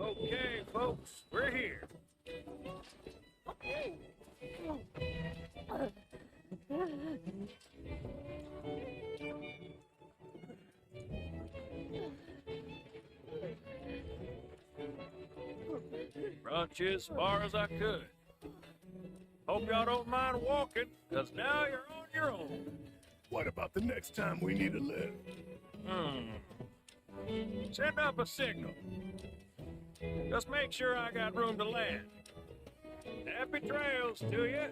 Okay, folks, we're here. Brought you as far as I could. Hope y'all don't mind walking, because now you're on your own. What about the next time we need a lift? Send up a signal. Just make sure I got room to land. Happy trails to you.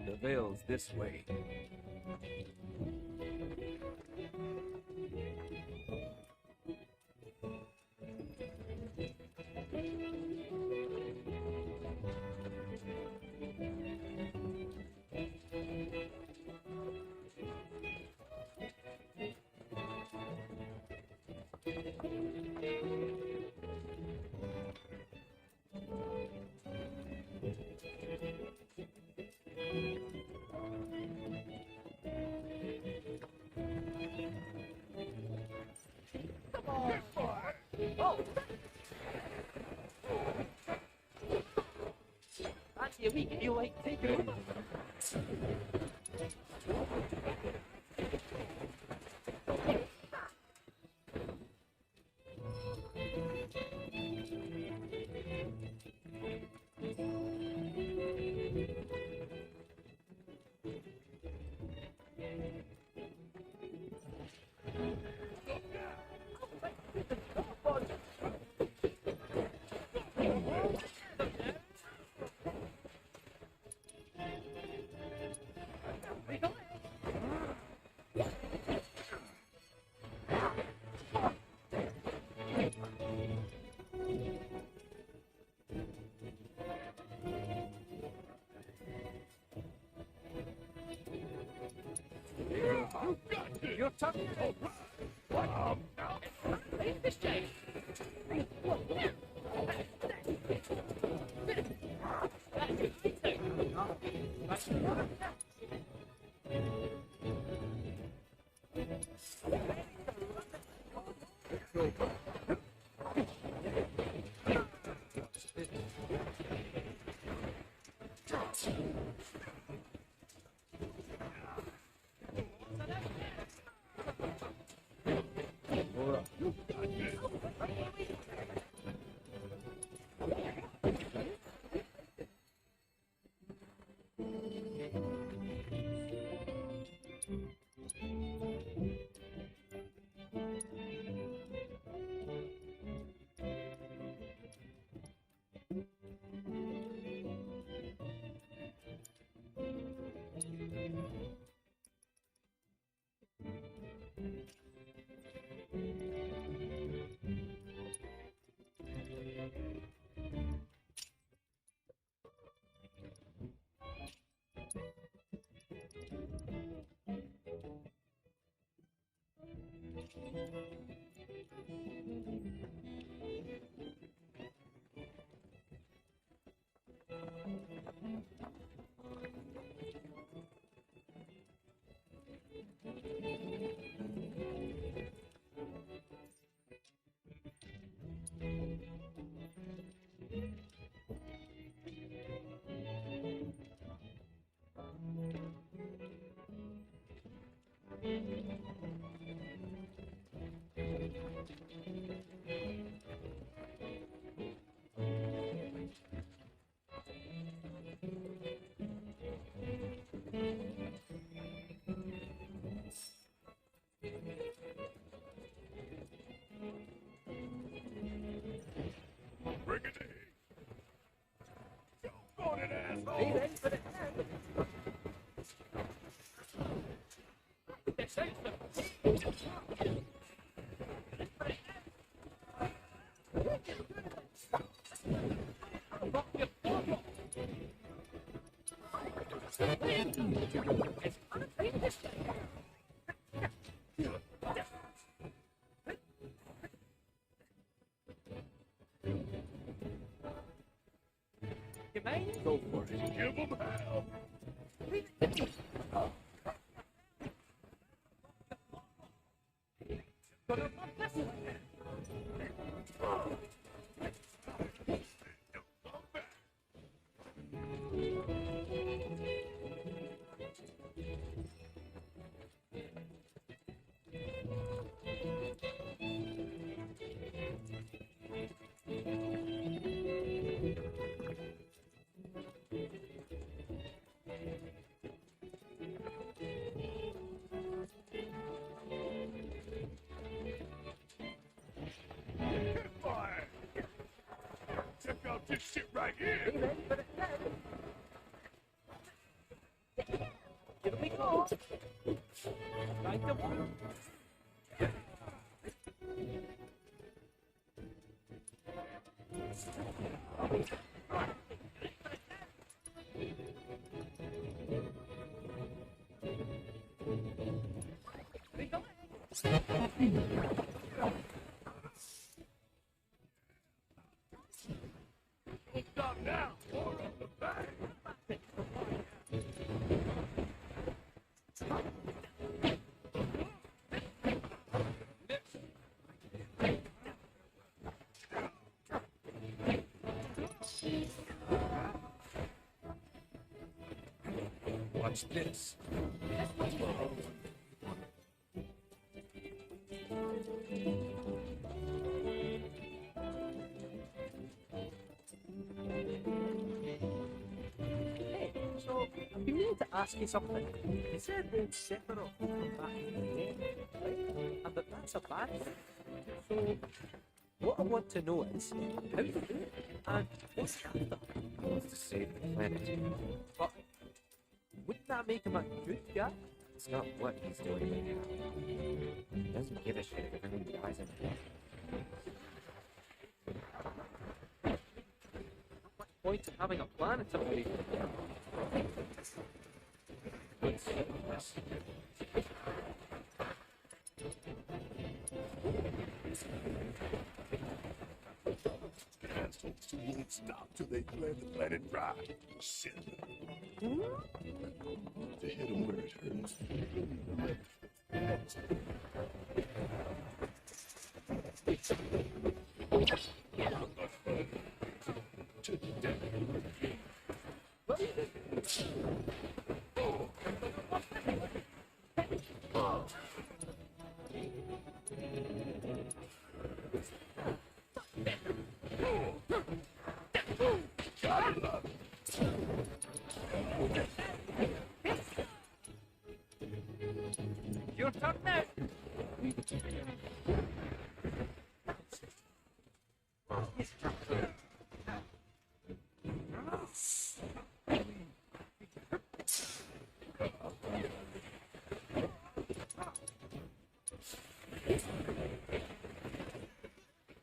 The Vale's this way. Here we go, like, take it. You're tough. This Jay. Be ready for the this shit right here. Here we go. Right the one. Stop now, or on the back. Watch this. Hey, so I've been meaning to ask you something. You said that Sephiroth will come back in the day, right? And that's a bad thing. So what I want to know is how you do it and what's he after. He wants to save the planet. But wouldn't that make him a good guy? It's not what he's doing right now. He doesn't give a shit if everyone dies in the Much point in having a plan until we Let's see this. Assholes who won't stop till they bled the planet dry. Shit. To hit them where it hurts. To the death. Your turn now.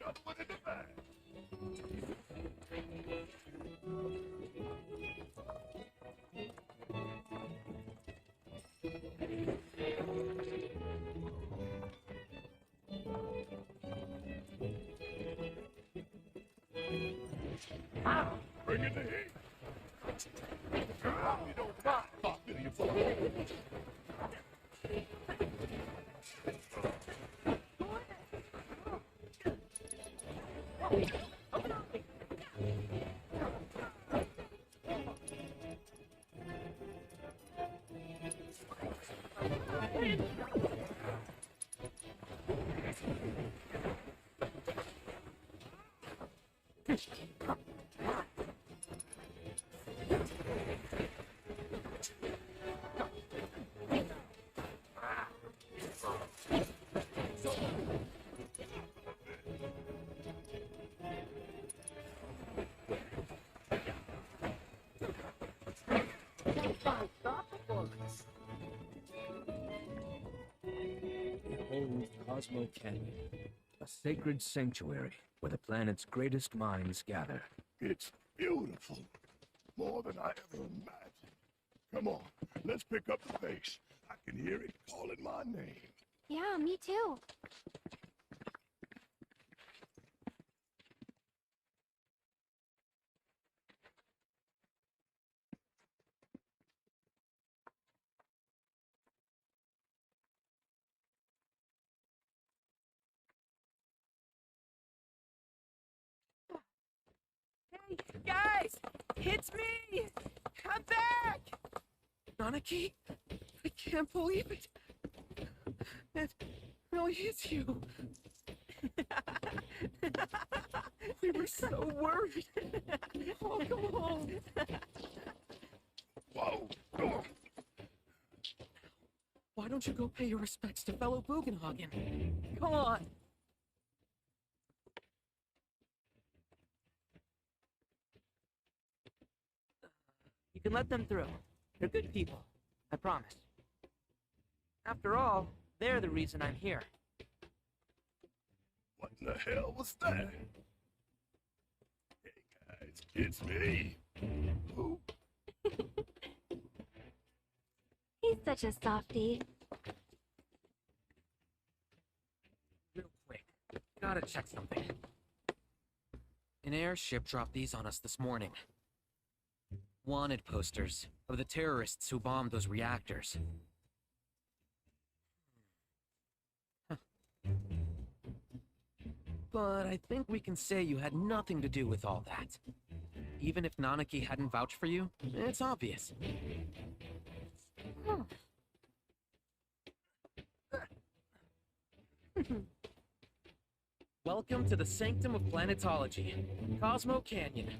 Another one in the bag. Bring it to heat. You don't talk to you for Behold Cosmo Canyon, a sacred sanctuary where the planet's greatest minds gather. It's beautiful. More than I ever imagined. Come on, let's pick up the pace. I can hear it calling my name. Yeah, me too. Hey, guys! It's me! I'm back! Nanaki? I can't believe it. It really is you. We were so worried. Oh, come home. Whoa, come on. Why don't you go pay your respects to fellow Bugenhagen? Come on. can let them through. They're good people. I promise. After all, they're the reason I'm here. What in the hell was that? Hey guys, it's me. Who? He's such a softie. Real quick, gotta check something. An airship dropped these on us this morning. Wanted posters of the terrorists who bombed those reactors. Huh. But I think we can say you had nothing to do with all that. Even if Nanaki hadn't vouched for you, it's obvious. Huh. Welcome to the Sanctum of Planetology, Cosmo Canyon.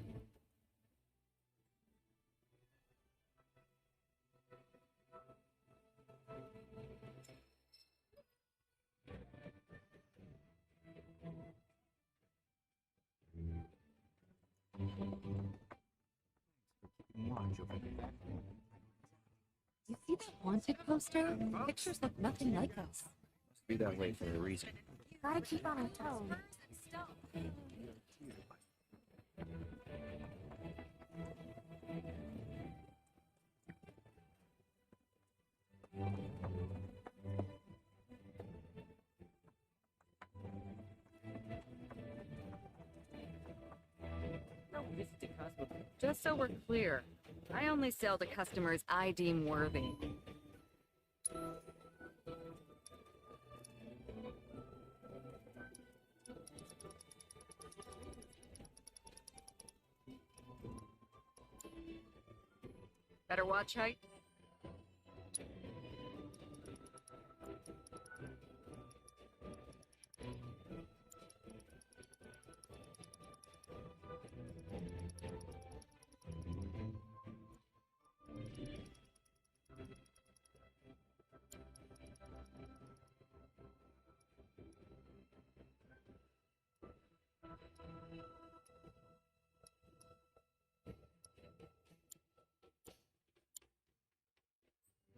You see that wanted poster? Pictures look nothing like us. Be that way for a reason. Gotta keep on our toes. Just so we're clear, I only sell to customers I deem worthy. Better watch height.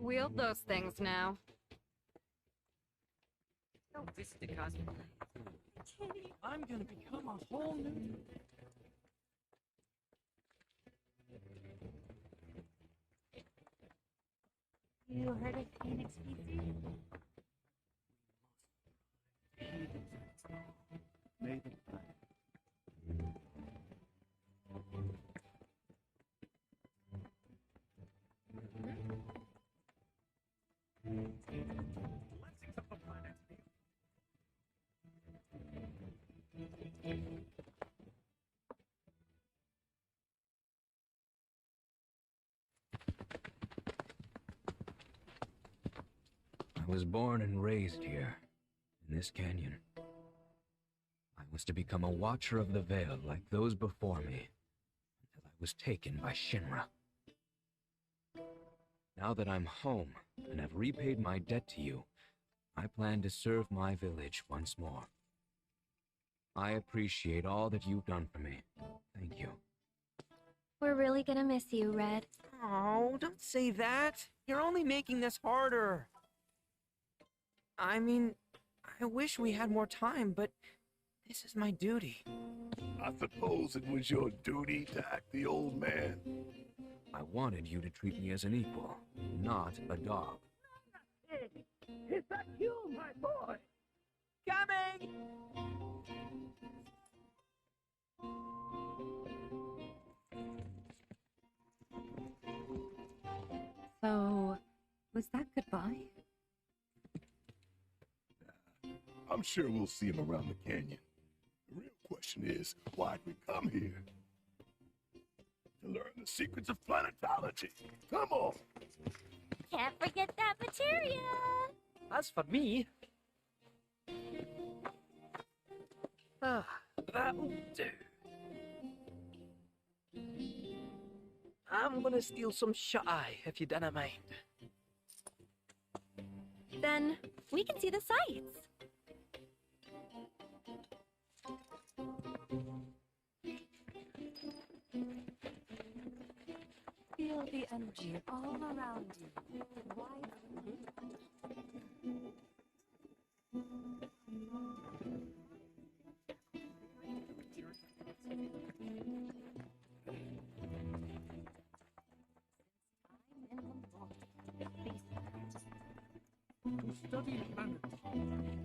Wield those things now. Don't listen to Cosmo. I'm gonna become a whole new... You heard of Phoenix Pizza? I was born and raised here, in this canyon. I was to become a watcher of the Veil like those before me, until I was taken by Shinra. Now that I'm home and have repaid my debt to you, I plan to serve my village once more. I appreciate all that you've done for me. Thank you. We're really gonna miss you, Red. Oh, don't say that. You're only making this harder. I mean, I wish we had more time, but this is my duty. I suppose it was your duty to act the old man. I wanted you to treat me as an equal, not a dog. Is that you, my boy? Coming! So, was that goodbye? I'm sure we'll see him around the canyon. The real question is, why'd we come here? To learn the secrets of planetology. Come on! Can't forget that materia! As for me... that'll do. I'm gonna steal some shut-eye, if you don't mind. Then we can see the sights. Feel the energy all around you. Wide To study planetology.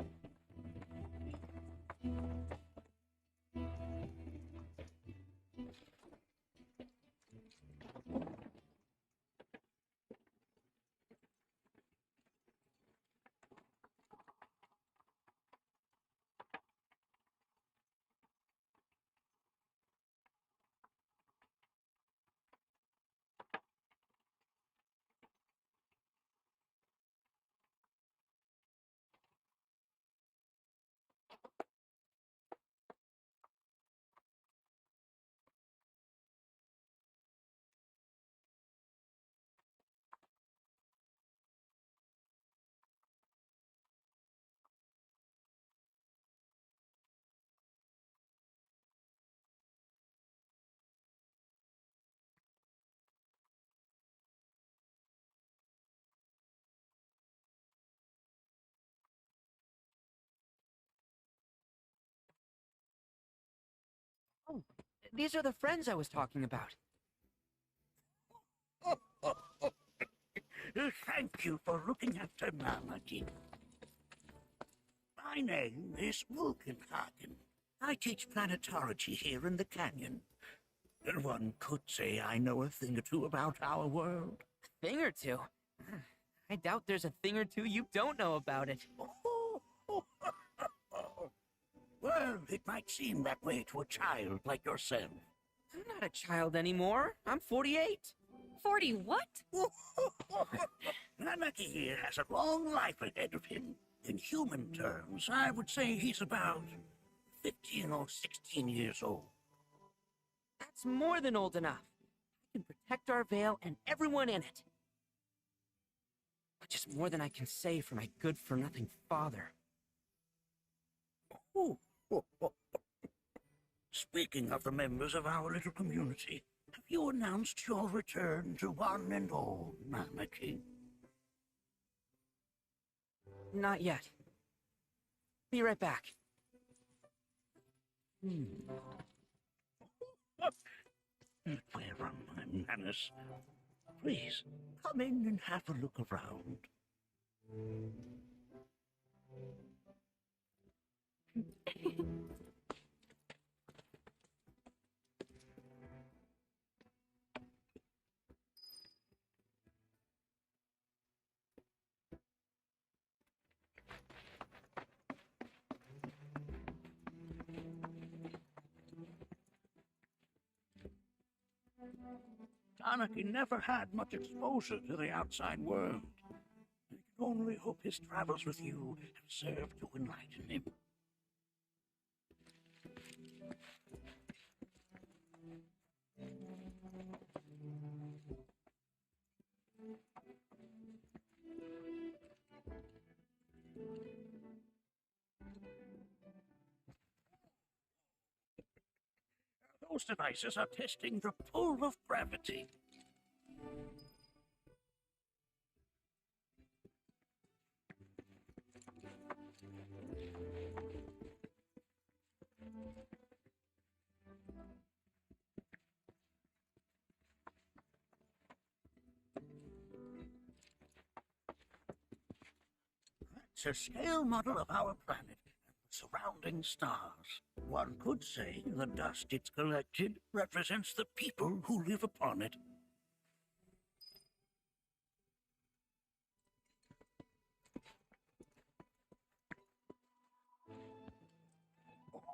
Oh, these are the friends I was talking about. Thank you for looking after Marmaduke. My name is Vulcanhagen. I teach planetology here in the canyon. One could say I know a thing or two about our world. A thing or two? I doubt there's a thing or two you don't know about it. Well, it might seem that way to a child like yourself. I'm not a child anymore. I'm 48. 40 what? Nanaki here has a long life ahead of him. In human terms, I would say he's about 15 or 16 years old. That's more than old enough. I can protect our Vale and everyone in it. Which is more than I can say for my good-for-nothing father. Speaking of the members of our little community, have you announced your return to one and all, Nanaki? Not yet. Be right back. Where are my manners? Please, come in and have a look around. Tanaki never had much exposure to the outside world. I can only hope his travels with you have served to enlighten him. Those devices are testing the pull of gravity. It's a scale model of our planet and the surrounding stars. One could say the dust it's collected represents the people who live upon it.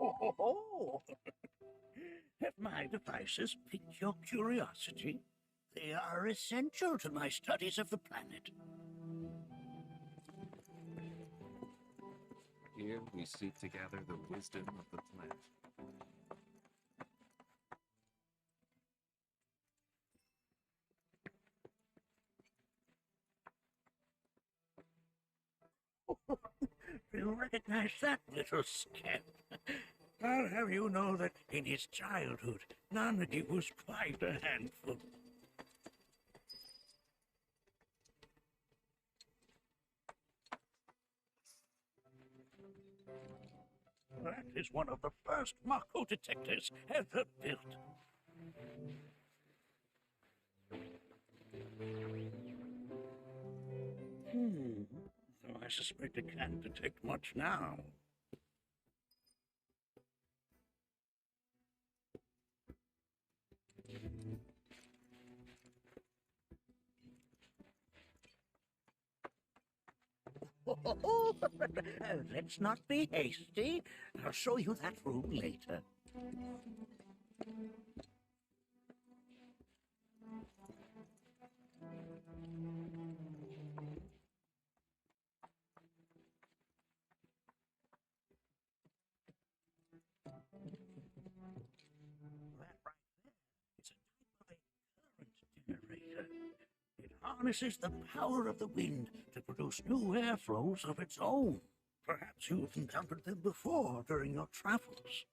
Oh, have my devices piqued your curiosity? They are essential to my studies of the planet. Here we seek to gather the wisdom of the planet. You recognize that little scamp? I'll have you know that in his childhood, Nanaki was quite a handful. is one of the first Mako detectors ever built. Though I suspect it can't detect much now. Let's not be hasty. I'll show you that room later. That right there is a type of a current generator. It harnesses the power of the wind to produce new airflows of its own. Perhaps you've encountered them before during your travels.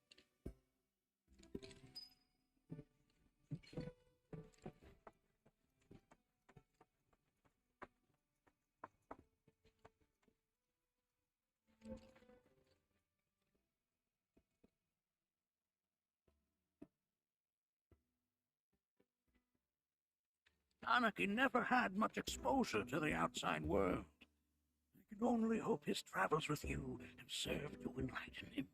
Anarchy never had much exposure to the outside world. I can only hope his travels with you have served to enlighten him.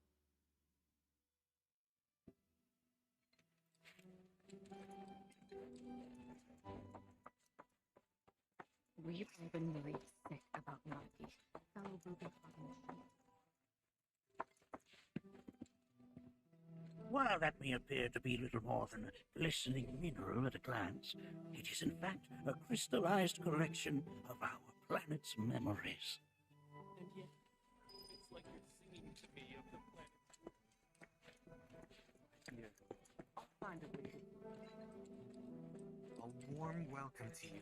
We've all been worried sick about Nagi, fellow Ruby Cognition. While that may appear to be little more than a glistening mineral at a glance, it is in fact a crystallized collection of our planet's memories. And yet, it's like you're singing to me of the planet. Here. I'll find a way. A warm welcome to you,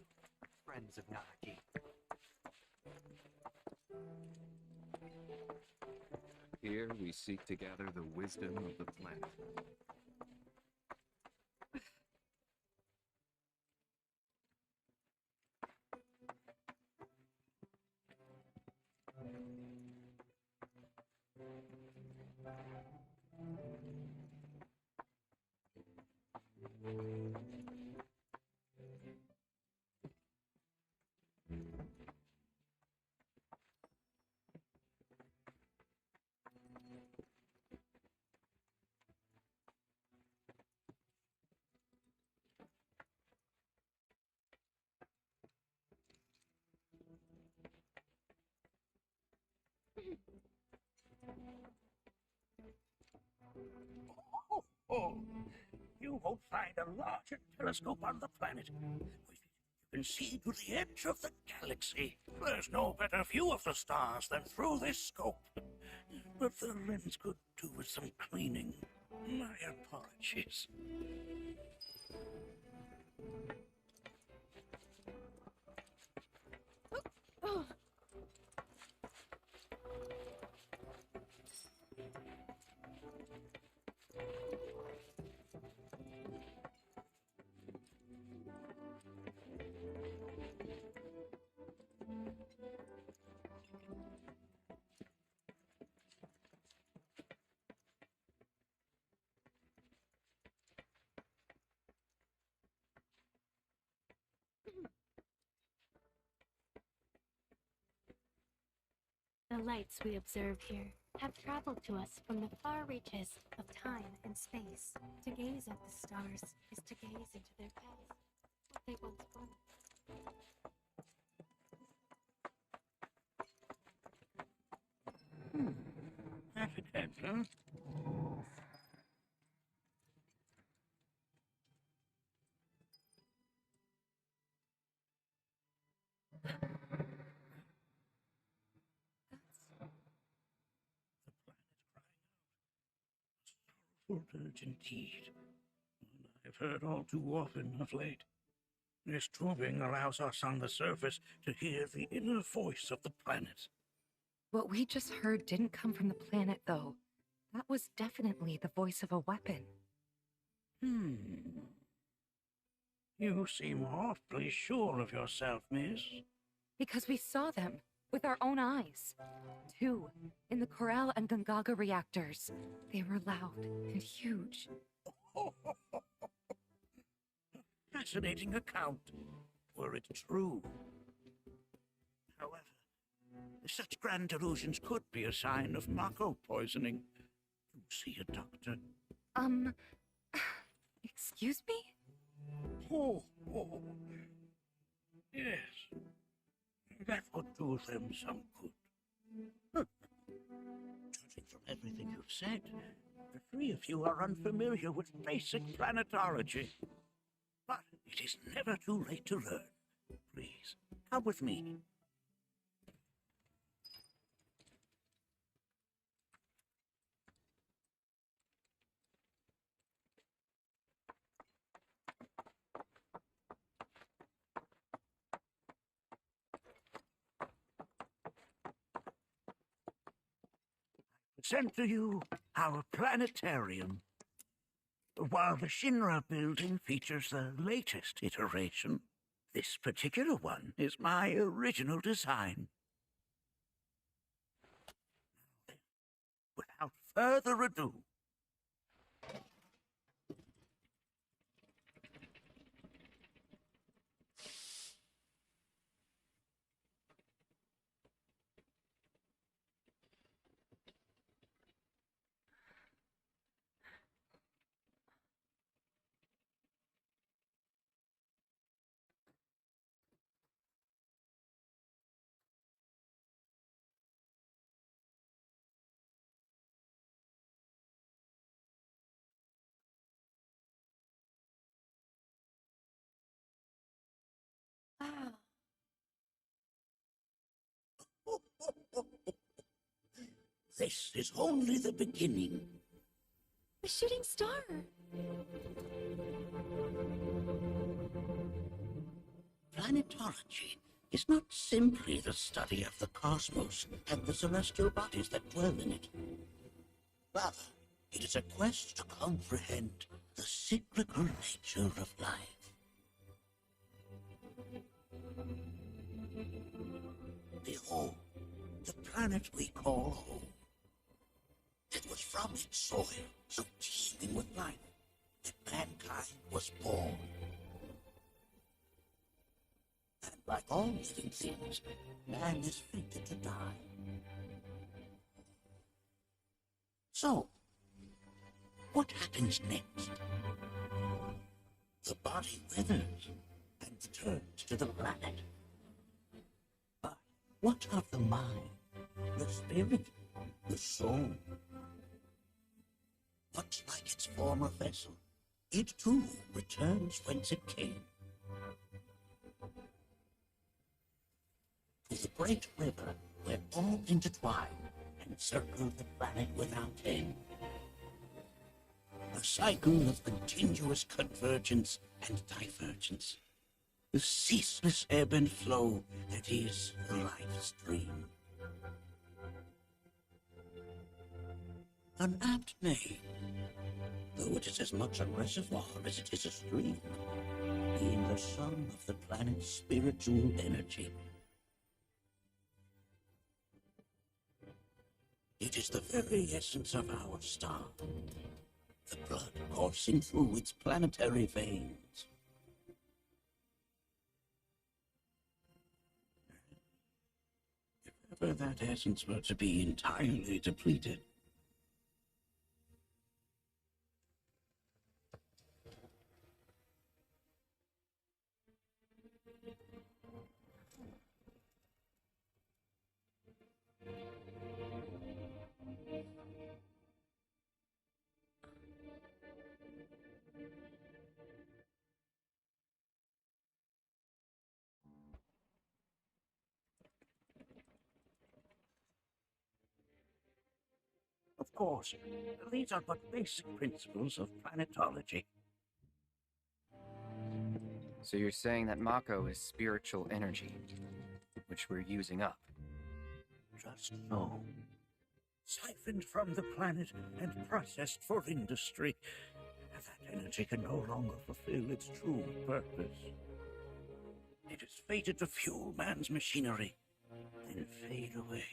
friends of Naki. Here we seek to gather the wisdom of the planet. Oh, you won't find a larger telescope on the planet. With it, you can see to the edge of the galaxy. There's no better view of the stars than through this scope. But the lens could do with some cleaning. My apologies. The lights we observe here have traveled to us from the far reaches of time and space. To gaze at the stars is to gaze into their past, what they once were. Evident, huh? Dirge indeed. And I've heard all too often of late. This tubing allows us on the surface to hear the inner voice of the planet. What we just heard didn't come from the planet, though. That was definitely the voice of a weapon. You seem awfully sure of yourself, miss. Because we saw them. with our own eyes. 2, in the Corel and Gungaga reactors. They were loud and huge. Fascinating account, were it true. However, such grand delusions could be a sign of Mako poisoning. Do see a doctor. Excuse me? Oh. Yes. That would do them some good. Judging from everything you've said, the 3 of you are unfamiliar with basic planetology. But it is never too late to learn. Please, come with me. Present to you our planetarium. While the Shinra building features the latest iteration, this particular one is my original design. Without further ado, this is only the beginning. A shooting star. Planetology is not simply the study of the cosmos and the celestial bodies that dwell in it. Rather, it is a quest to comprehend the cyclical nature of life. Behold, the planet we call home. It was from its soil, so teeming with life, that mankind was born. And like all living things, man is fated to die. So, what happens next? The body withers and returns to the planet. But what of the mind, the spirit, the soul? Much like its former vessel, it too returns whence it came. To the great river where all intertwine and circle the planet without end. A cycle of continuous convergence and divergence. The ceaseless ebb and flow that is the life stream. An apt name, though it is as much a reservoir as it is a stream, being the sum of the planet's spiritual energy. It is the very essence of our star, the blood coursing through its planetary veins. If ever that essence were to be entirely depleted, of course, these are but basic principles of planetology. So you're saying that Mako is spiritual energy, which we're using up? Just so. Siphoned from the planet and processed for industry, that energy can no longer fulfill its true purpose. It is fated to fuel man's machinery, then fade away.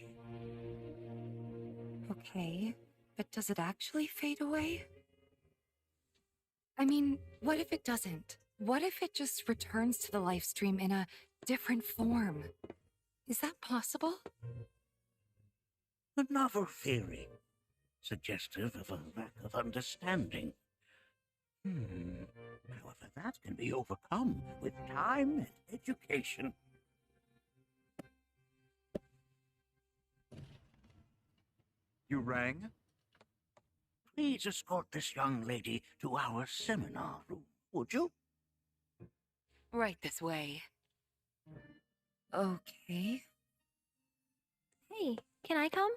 Okay, but does it actually fade away? I mean, what if it doesn't? What if it just returns to the live stream in a different form? Is that possible? A novel theory, suggestive of a lack of understanding. However, that can be overcome with time and education. You rang? Please escort this young lady to our seminar room, would you? Right this way. Okay. Hey, can I come?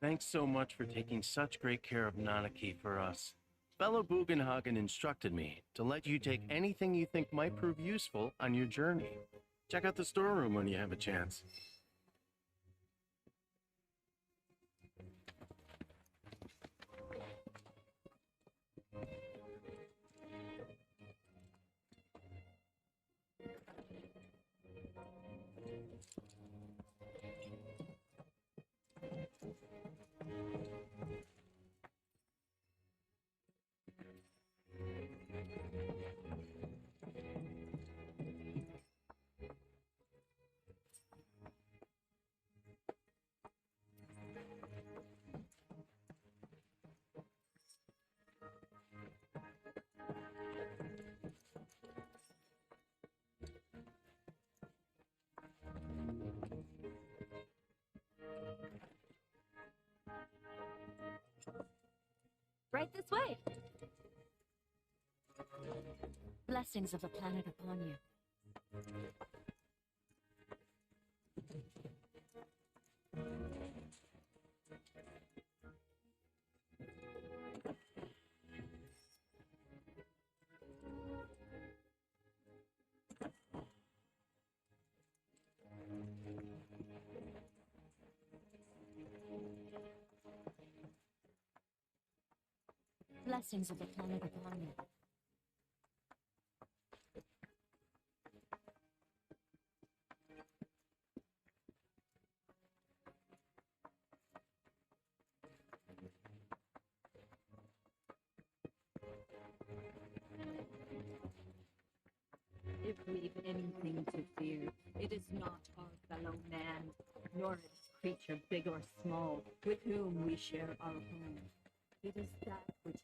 Thanks so much for taking such great care of Nanaki for us. Fellow Bugenhagen instructed me to let you take anything you think might prove useful on your journey. Check out the storeroom when you have a chance. Right this way. Blessings of the planet upon you. Blessings of the planet upon you. If we've anything to fear, it is not our fellow man, nor its creature big or small, with whom we share our home. It is that which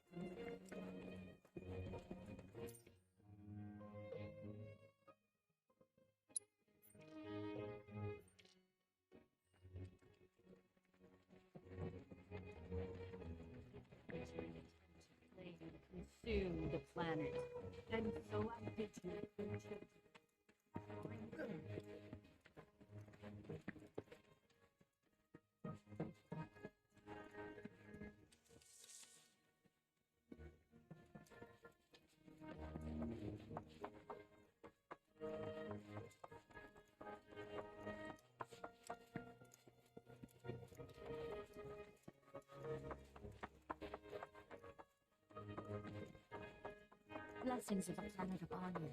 consume the planet, and so I bid you to blessings of the planet upon you.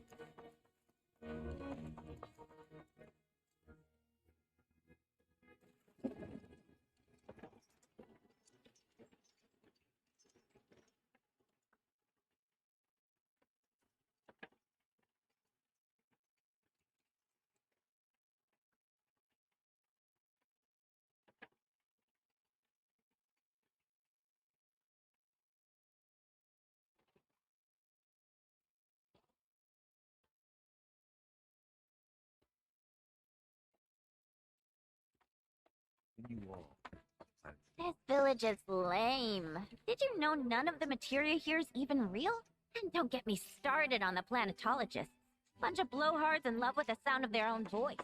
You all. village is lame. Did you know none of the materia here is even real? And don't get me started on the planetologists. Bunch of blowhards in love with the sound of their own voice.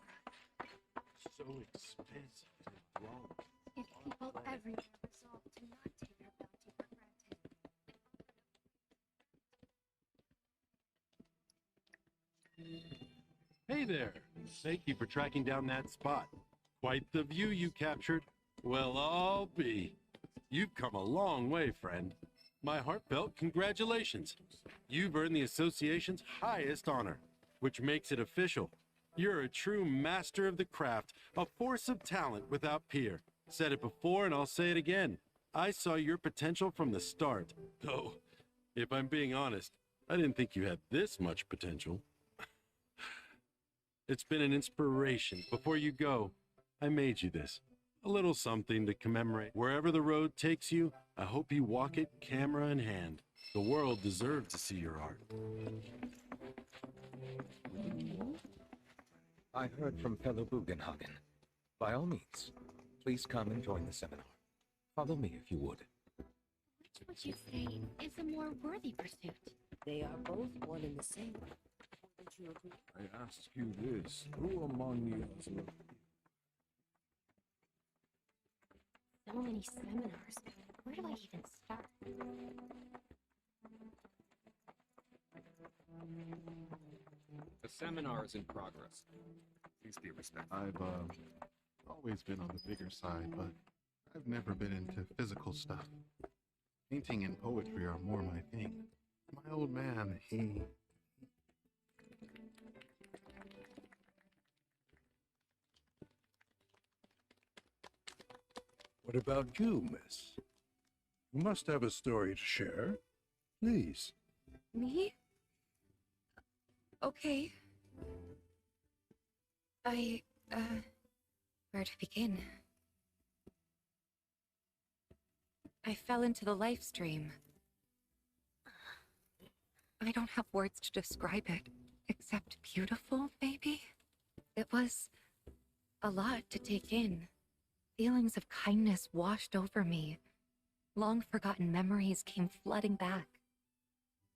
So expensive and wrong. If people everywhere resolve to not take our bounty for granted. Hey there! Thank you for tracking down that spot. Quite the view you captured. Well, I'll be. You've come a long way, friend. My heartfelt congratulations. You've earned the association's highest honor, which makes it official. You're a true master of the craft, a force of talent without peer. Said it before and I'll say it again. I saw your potential from the start. Though, if I'm being honest, I didn't think you had this much potential. It's been an inspiration. Before you go, I made you this. A little something to commemorate. Wherever the road takes you, I hope you walk it camera in hand. The world deserves to see your art. I heard from fellow Bugenhagen. By all means, please come and join the seminar. Follow me if you would. Which would you say is a more worthy pursuit? They are both one and the same. Wouldn't you agree? I ask you this, who among you is So many seminars. Where do I even start? The seminar is in progress. Please be respectful. I've always been on the bigger side, but I've never been into physical stuff. Painting and poetry are more my thing. My old man, he... What about you, miss? You must have a story to share. Please. Me? Okay. Where to begin? I fell into the life stream. I don't have words to describe it, except beautiful, maybe? It was a lot to take in. Feelings of kindness washed over me. Long-forgotten memories came flooding back.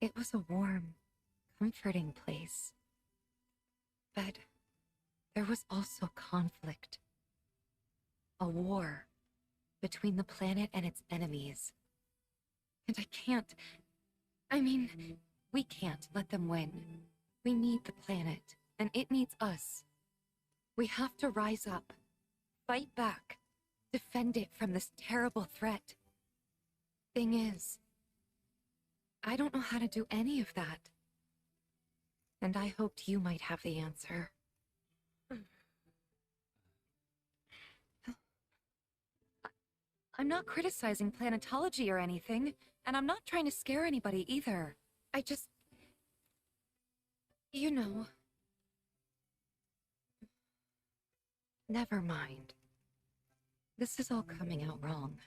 It was a warm, comforting place. But there was also conflict. A war between the planet and its enemies. And we can't let them win. We need the planet, and it needs us. We have to rise up, fight back, defend it from this terrible threat. Thing is, I don't know how to do any of that. And I hoped you might have the answer. I'm not criticizing planetology or anything, and I'm not trying to scare anybody either. I just... You know... Never mind. This is all coming out wrong.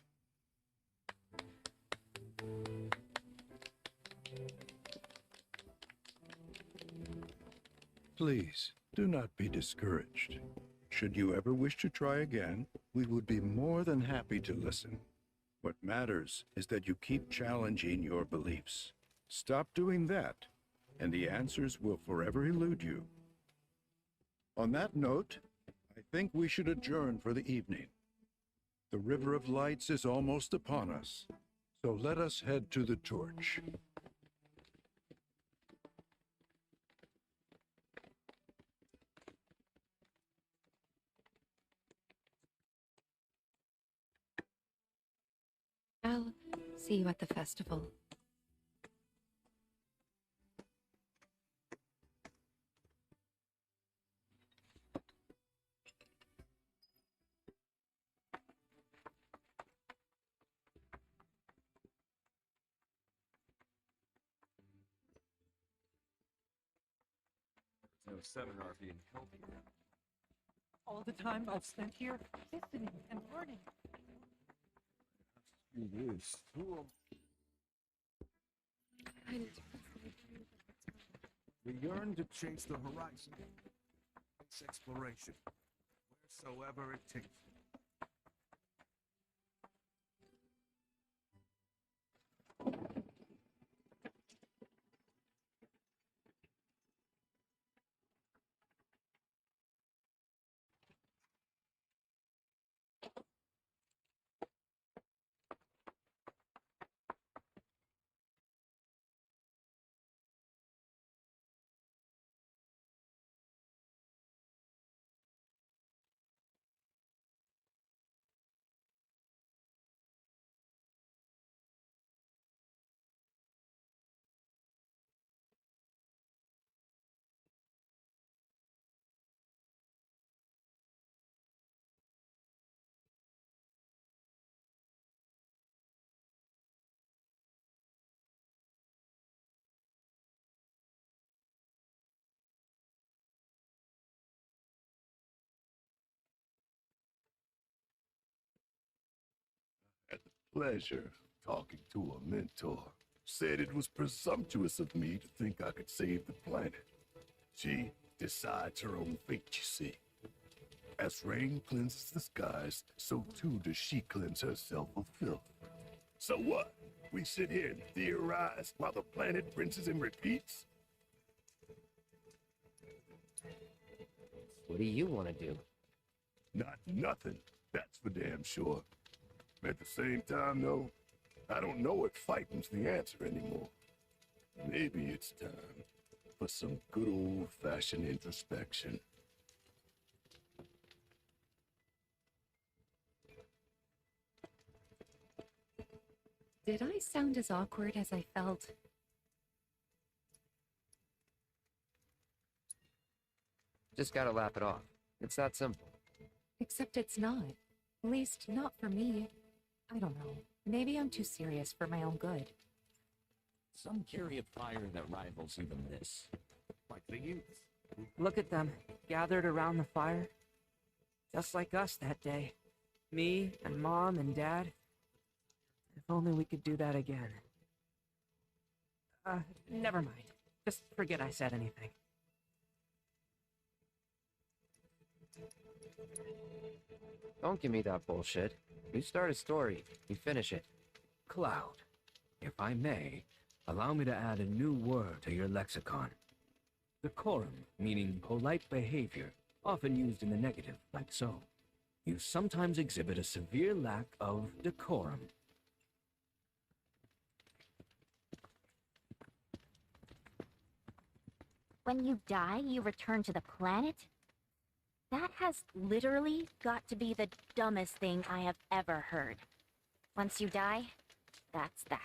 Please, do not be discouraged. Should you ever wish to try again, we would be more than happy to listen. What matters is that you keep challenging your beliefs. Stop doing that, and the answers will forever elude you. On that note, I think we should adjourn for the evening. The River of Lights is almost upon us, so let us head to the torch. I'll see you at the festival. No seminar being held here. All the time I've spent here listening and learning. This, who We yearn to chase the horizon. It's exploration, wheresoever it takes. Pleasure talking to a mentor. Said it was presumptuous of me to think I could save the planet. She decides her own fate, you see. As rain cleanses the skies, so too does she cleanse herself of filth. So what? We sit here and theorize while the planet rinses and repeats? What do you want to do? Not nothing, that's for damn sure. At the same time, though, I don't know if fighting's the answer anymore. Maybe it's time for some good old-fashioned introspection. Did I sound as awkward as I felt? Just gotta laugh it off. It's that simple. Except it's not. At least, not for me. I don't know. Maybe I'm too serious for my own good. Some carry a fire that rivals even this. Like the youths. Look at them, gathered around the fire. Just like us that day. Me and Mom and Dad. If only we could do that again. Never mind. Just forget I said anything. Don't give me that bullshit. You start a story, you finish it. Cloud, if I may, allow me to add a new word to your lexicon. Decorum, meaning polite behavior, often used in the negative, like so. You sometimes exhibit a severe lack of decorum. When you die, you return to the planet? That has literally got to be the dumbest thing I have ever heard. Once you die, that's that.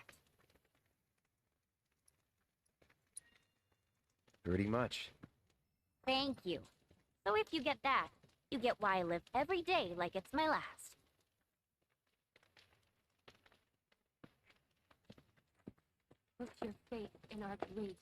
Pretty much. Thank you. So if you get that, you get why I live every day like it's my last. Put your faith in our great.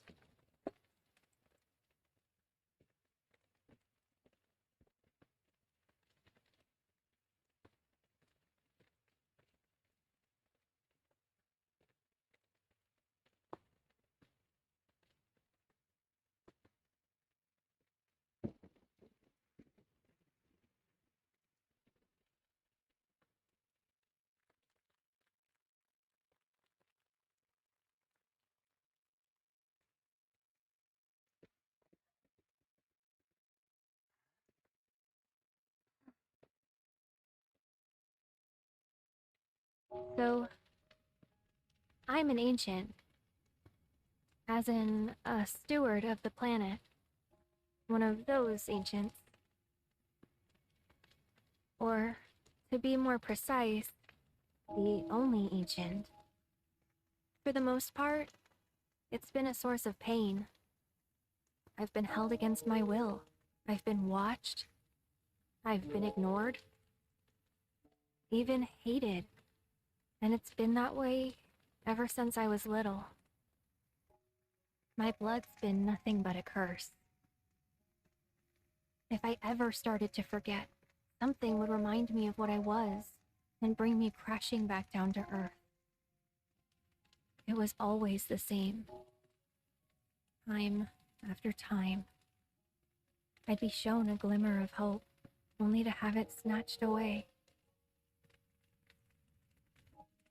So, I'm an ancient. As in, a steward of the planet. One of those ancients. Or, to be more precise, the only ancient. For the most part, it's been a source of pain. I've been held against my will. I've been watched. I've been ignored. Even hated. And it's been that way ever since I was little. My blood's been nothing but a curse. If I ever started to forget, something would remind me of what I was and bring me crashing back down to earth. It was always the same. Time after time. I'd be shown a glimmer of hope, only to have it snatched away.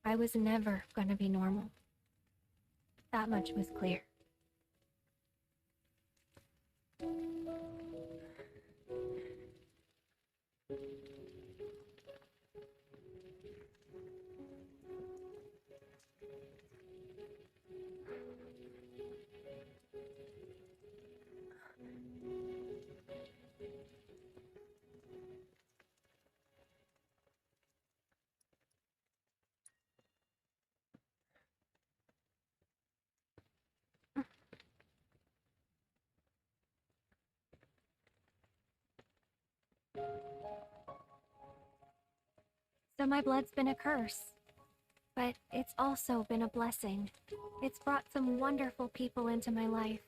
I was never gonna be normal. That much was clear. So my blood's been a curse. But it's also been a blessing. It's brought some wonderful people into my life.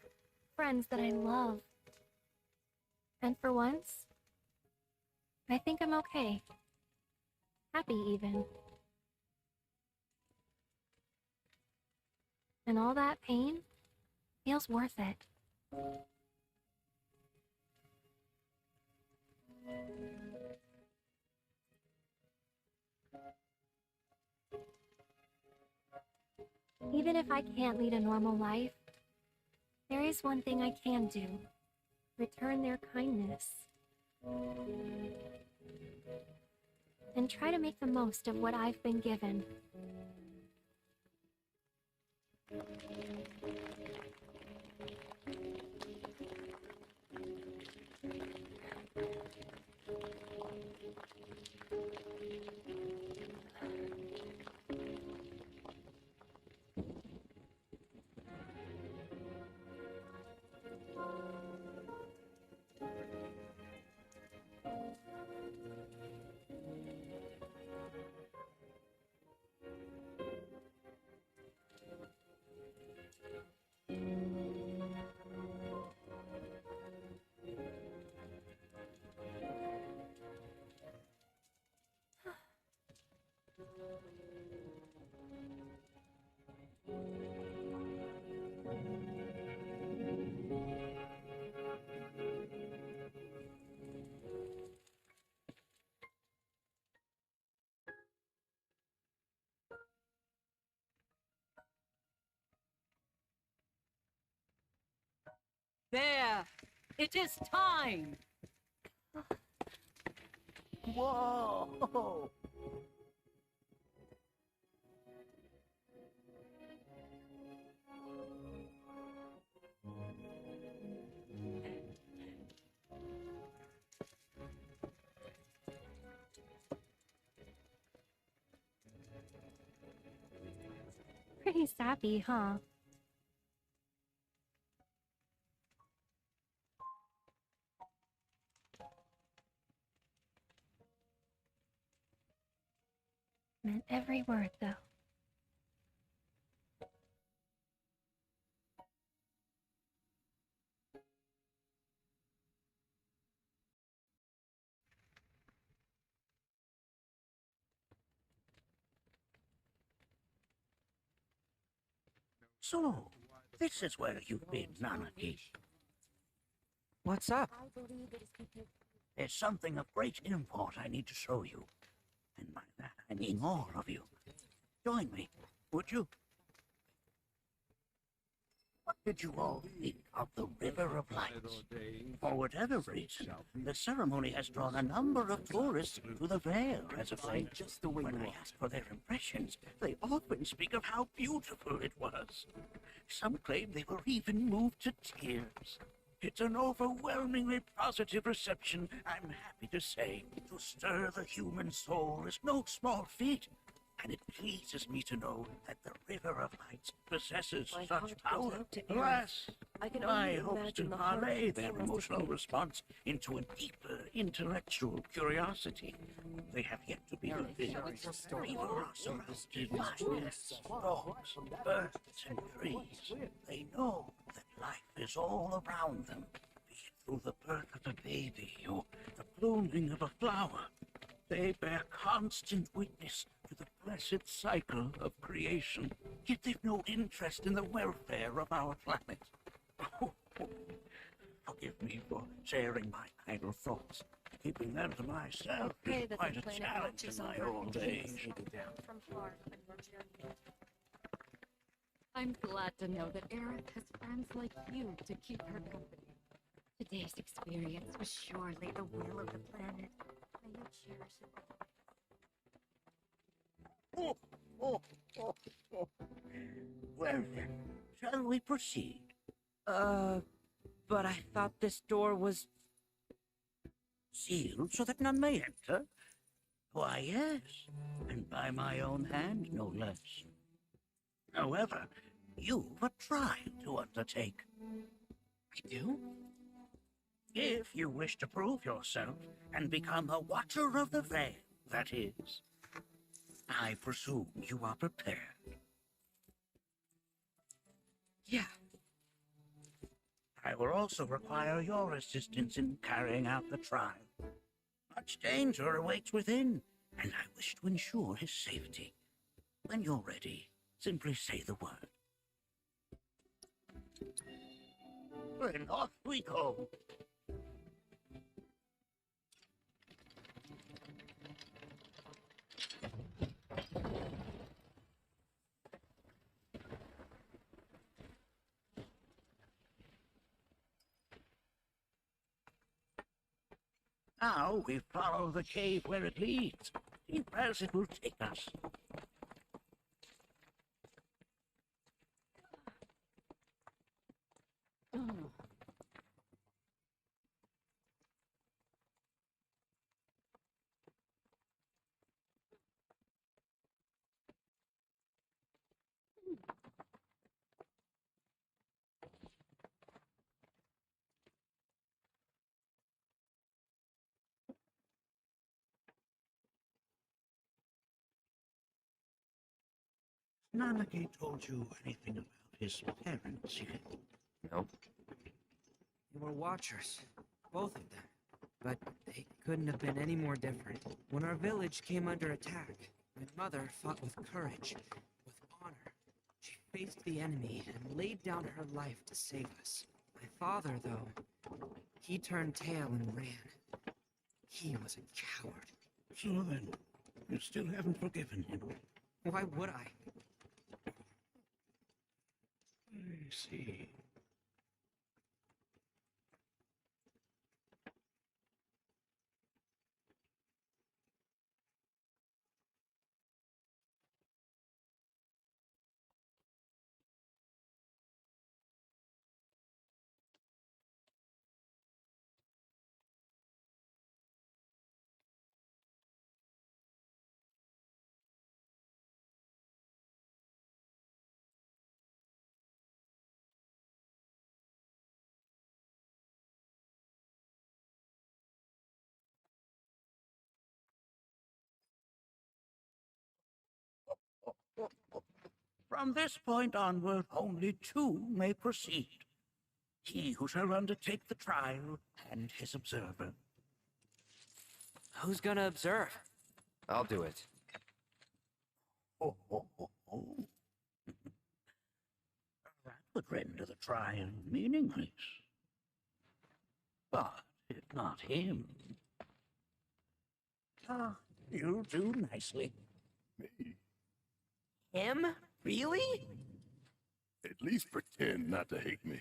Friends that I love. And for once, I think I'm okay. Happy even. And all that pain feels worth it. Even if I can't lead a normal life, there is one thing I can do. Return their kindness. And try to make the most of what I've been given. There! It is time! Whoa! Pretty sappy, huh? Meant every word, though. So, this is where you've been, Nanaki. What's up? There's something of great import I need to show you. And by that, I mean all of you. Join me, would you? What did you all think of the River of Lights? For whatever reason, the ceremony has drawn a number of tourists to the Vale as of late. Just the way When I ask for their impressions, they often speak of how beautiful it was. Some claim they were even moved to tears. It's an overwhelmingly positive reception, I'm happy to say. To stir the human soul is no small feat, and it pleases me to know that the River of Lights possesses My such heart goes power. out to Alas, I can my only hopes to imagine the parlay heartache their they must emotional feel. response into a deeper intellectual curiosity. They have yet to be revealed. River are surrounded by nests, rocks, birds, and trees. They know that life is all around them, be it through the birth of a baby or the blooming of a flower. They bear constant witness to the blessed cycle of creation, yet they've no interest in the welfare of our planet. Forgive me for sharing my idle thoughts. Keeping them to myself Okay, is that quite the a planet challenge watches in my over old and age. keeps from harm on your journey. I'm glad to know that Aerith has friends like you to keep her company. Today's experience was surely the will of the planet. May you cherish it. Oh, oh, oh, oh. Well then, shall we proceed? But I thought this door was... Sealed so that none may enter? Why, yes, and by my own hand, no less. However, you've a trial to undertake. I do? If you wish to prove yourself and become a Watcher of the Veil, that is. I presume you are prepared. Yeah. I will also require your assistance in carrying out the trial. Much danger awaits within, and I wish to ensure his safety. When you're ready, simply say the word. Then off we go. Now we follow the cave where it leads. See where it will take us. Nanaki told you anything about his parents yet? Nope. They were watchers, both of them. But they couldn't have been any more different. When our village came under attack, my mother fought with courage, with honor. She faced the enemy and laid down her life to save us. My father, though, he turned tail and ran. He was a coward. So then, you still haven't forgiven him? Why would I? I see. From this point onward, only two may proceed. He who shall undertake the trial and his observer. Who's gonna observe? I'll do it. Oh. That would render the trial meaningless. But if not him. You'll do nicely. Me? Him? Really? At least pretend not to hate me.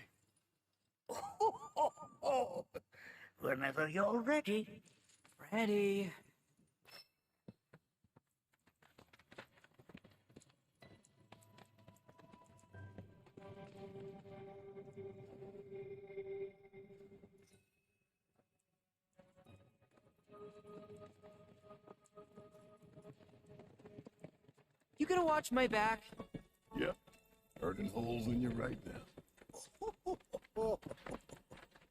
Whenever you're ready. Ready. You gonna watch my back? Yep. Burning holes in you right now.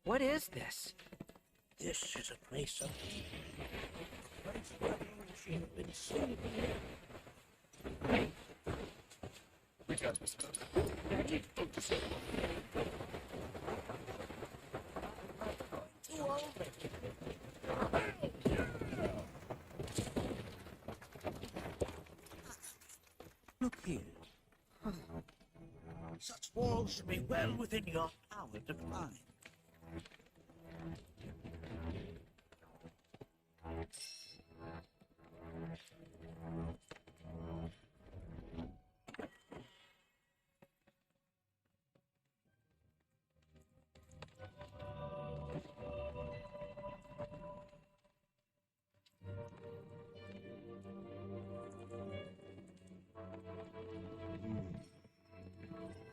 What is this? This is a place of place where she has been saved. We got this covered. Focus on. Too old. Look here. Such walls should be well within your power to climb.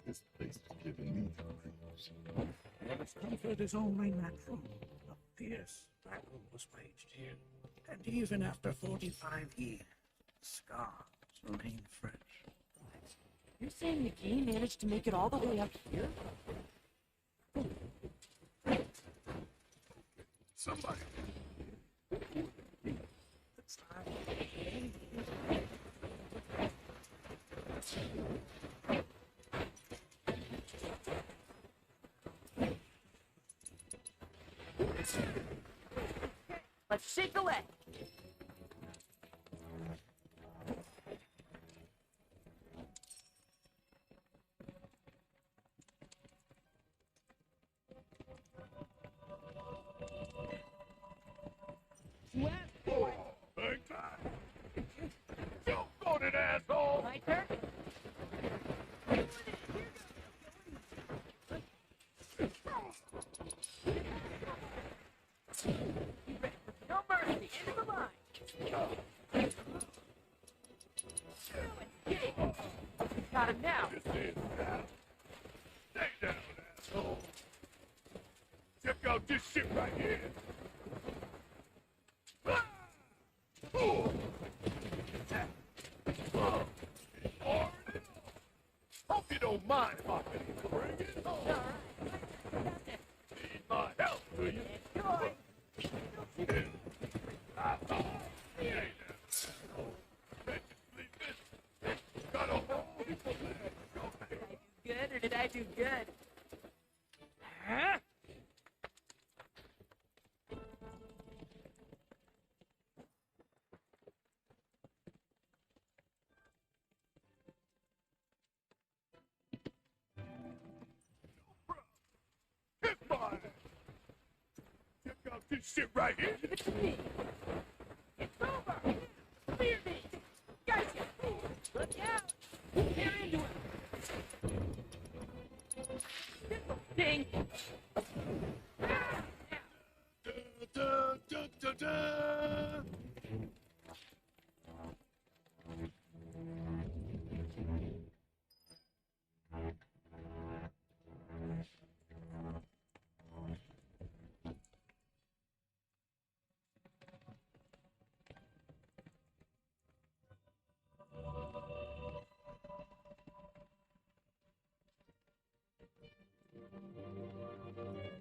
This place is giving me the creeps. Its comfort is only natural. A fierce battle was waged here, and even after 45 years, scars remain fresh. You're saying the game managed to make it all the way up here? Somebody. Let's shake a leg. got him now. Stay down, asshole. Check out this shit right here. Ah! Oh. Hope you don't mind if I bring it home. Need my help, do you? Good, or did I do good? Huh? Hit mine. Check out this shit right here. Give it to me. It's over. Clear me. Gotcha. Look out. Tear into him. This'll sting. Da, da, da, da.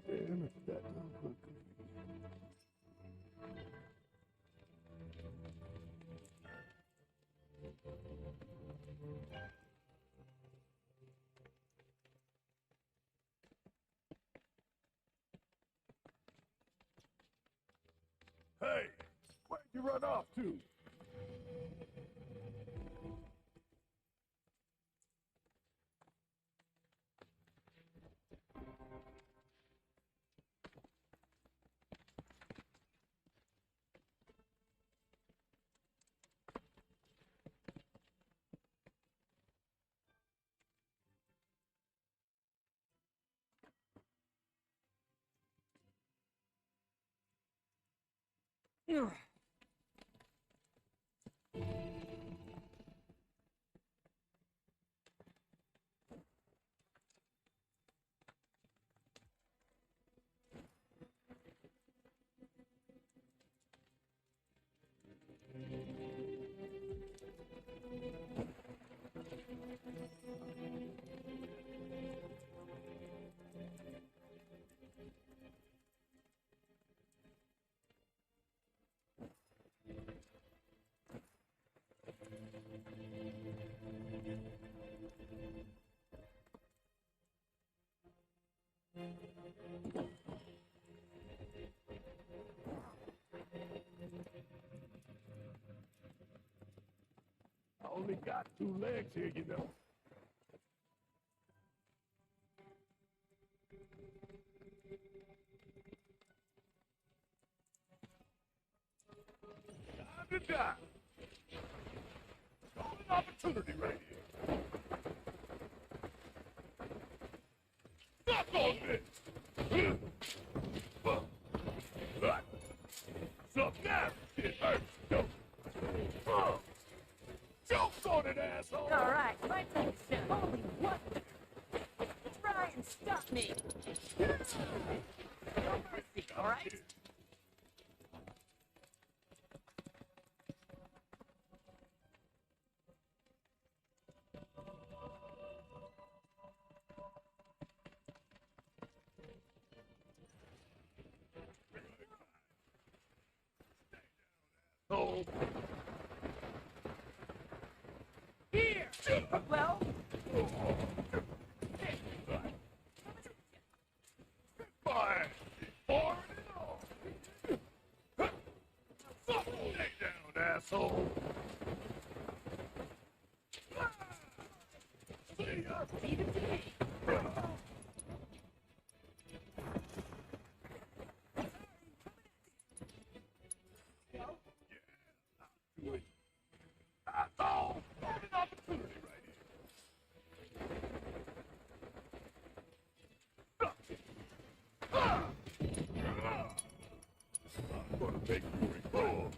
Damn it, that don't look good. Hey, where'd you run off to? Ugh. I only got 2 legs here, you know. Time to die. Golden opportunity right here. Suck on this. Suck now. It hurts, don't it? Jokes on it, asshole. All right, my turn to show. Only one. Try and stop me. No mercy, all right? Oh. Here. Well. Fire. Fire it all. Lay down, asshole. See ya. Leave it to me. That's all. Golden opportunity right here. I'm gonna make you recoil.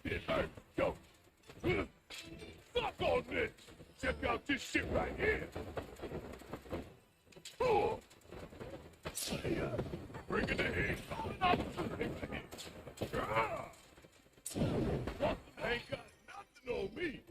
It hurts, don't. Suck on this. Check out this shit right here. Oh. Yeah. Bringing the heat. Calling opportunity right here. Ah. Ain't got nothing on me.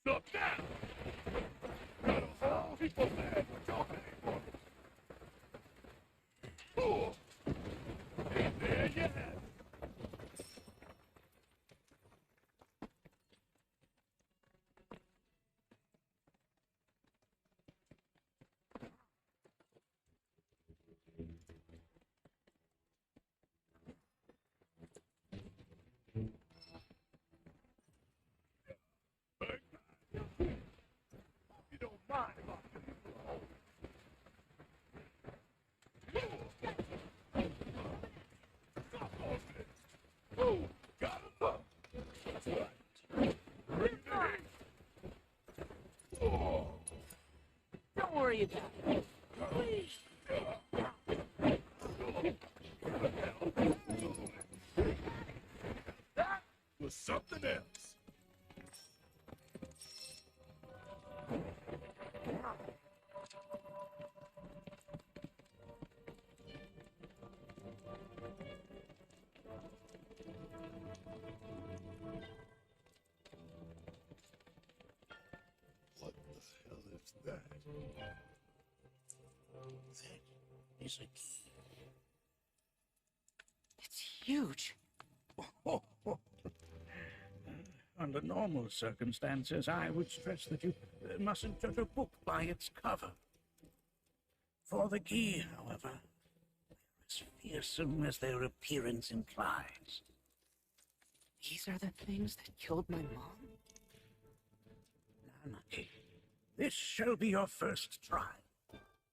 Stop now! Got all people mad for talking anymore. Oh. And there you have it. You don't mind if I give you a hole. Stop on this. Oh, got it up. That's right. Bring it in. Oh. Don't worry about it. That was something else. What the hell is that? That is a key. It's huge. Under normal circumstances, I would stress that you mustn't judge a book by its cover. For the key, however, they're as fearsome as their appearance implies. These are the things that killed my mom? Nanaki, this shall be your first try.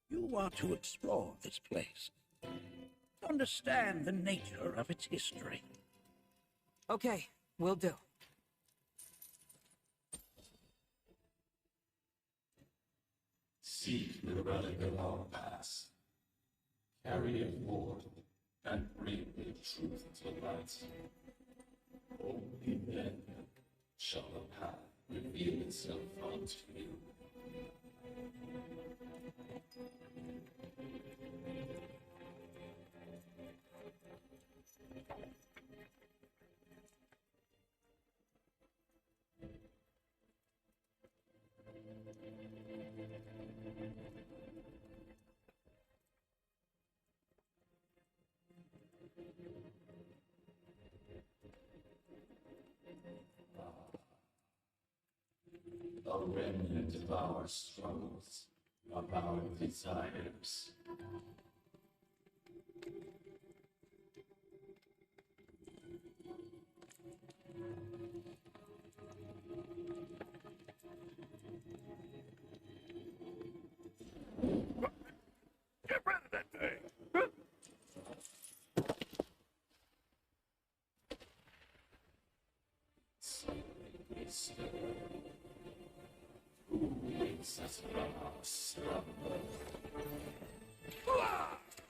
You are to explore this place. Understand the nature of its history. Okay, will do. Seek the relic of our past. Carry it forth and bring the truth to light. Only then shall the path reveal itself unto you. A remnant of our struggles, of our desires. Get rid of that thing! Slowly stir. Who makes us from our slumber?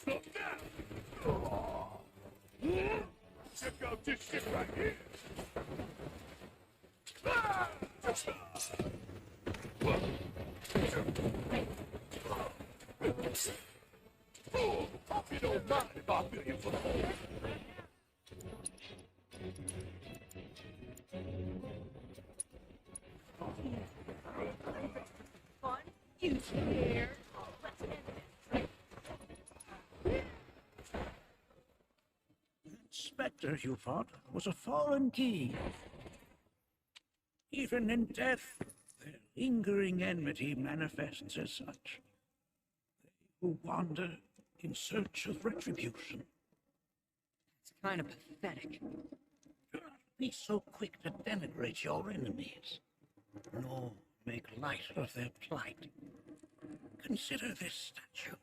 Look now! Check out this shit right here! Hope you don't don't mind if I fill you full of holes. Fun? You scared? Oh, let's end this. Spectre you fought was a foreign key. Even in death, their lingering enmity manifests as such. They who wander in search of retribution. It's kind of pathetic. Do not be so quick to denigrate your enemies, nor make light of their plight. Consider this statue.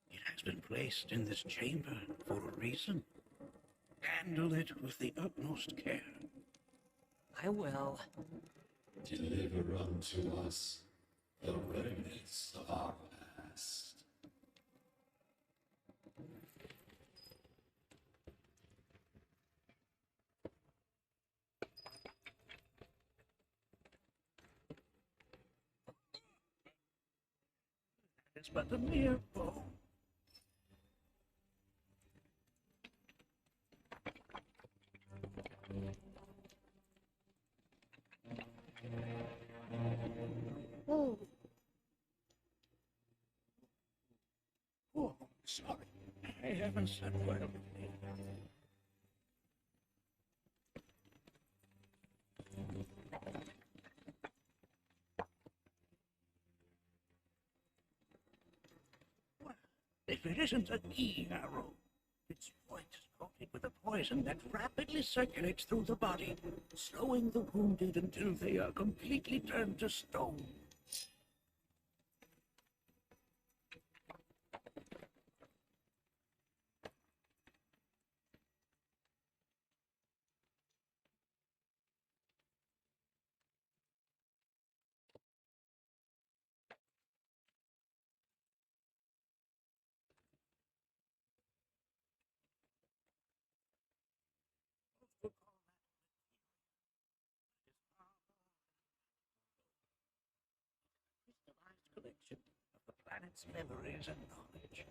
It has been placed in this chamber for a reason. Handle it with the utmost care. I will. Deliver unto us the remnants of our past. It's but a mere bone. Oh. Oh, sorry. I haven't slept well lately. Well, if it isn't a key arrow, its point is coated with a poison that rapidly circulates through the body, slowing the wounded until they are completely turned to stone. Collection of the planet's memories and knowledge.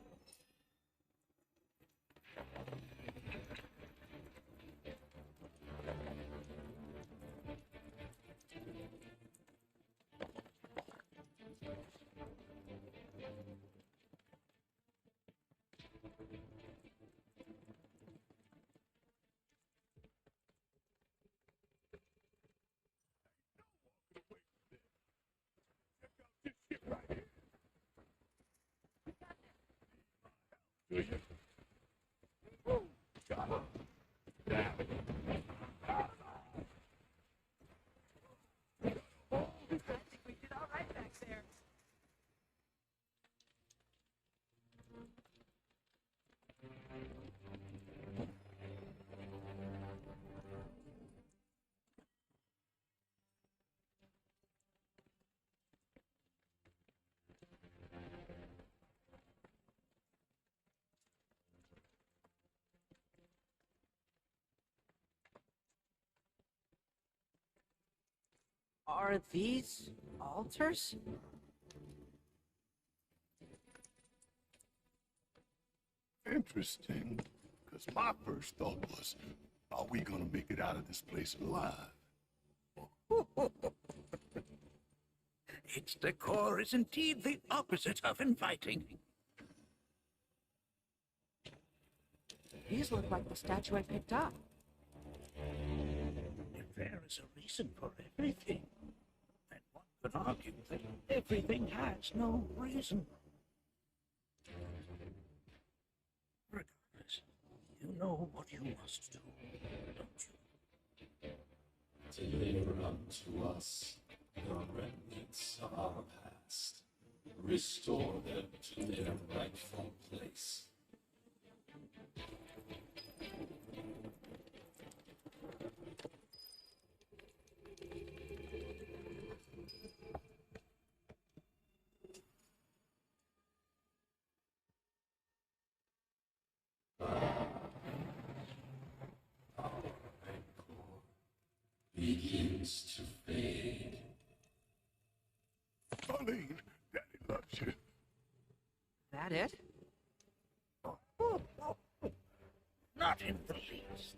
Do you? Oh, got it. Damn it. I think we did all right back there. Are these altars? Interesting. Because my first thought was, are we gonna make it out of this place alive? Its decor is indeed the opposite of inviting. These look like the statue I picked up. If there is a reason for everything, then one could argue that everything has no reason. Regardless, you know what you must do, don't you? Deliver unto us the remnants of our past. Restore them to their rightful place. Begins to fade. Darlene, Daddy loves you. That it? Not in the least.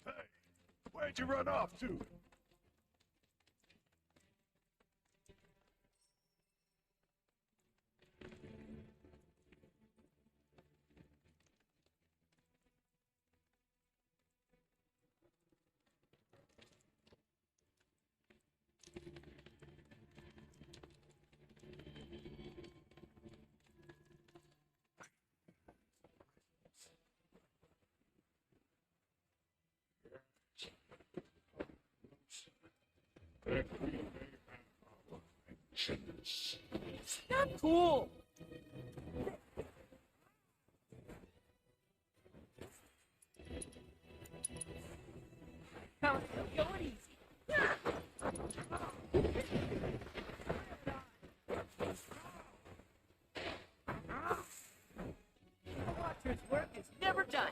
Hey, where'd you run off to? Not cool. Come on, go it easy. Watcher's work is never done.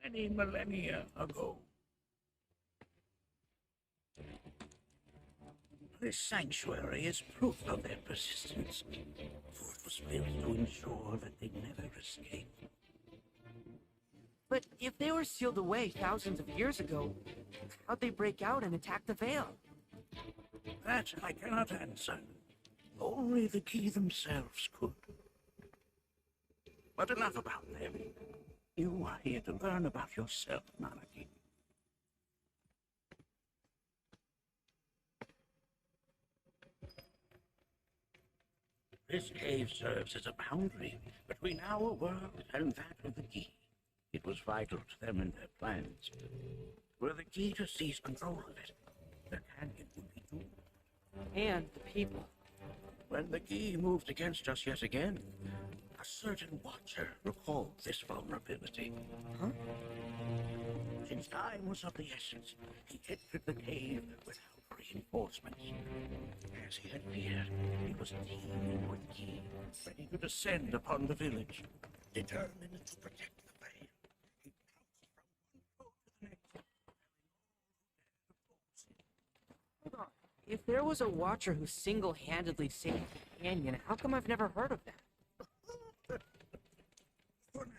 Many millennia ago. This sanctuary is proof of their persistence, for it was built to ensure that they never escape. But if they were sealed away thousands of years ago, how'd they break out and attack the Veil? That I cannot answer. Only the key themselves could. But enough about them. You are here to learn about yourself, Nanaki. This cave serves as a boundary between our world and that of the key. It was vital to them in their plans. Were the key to seize control of it, the canyon would be doomed. And the people. When the key moved against us yet again, a certain watcher recalled this vulnerability. Huh? Since time was of the essence, he entered the cave without reinforcements. As he had feared, it was teeming with key, ready to descend upon the village. determined to protect the veil. He trounced from one foe to the next, Hold on. If there was a Watcher who single-handedly saved the canyon, how come I've never heard of that? For now,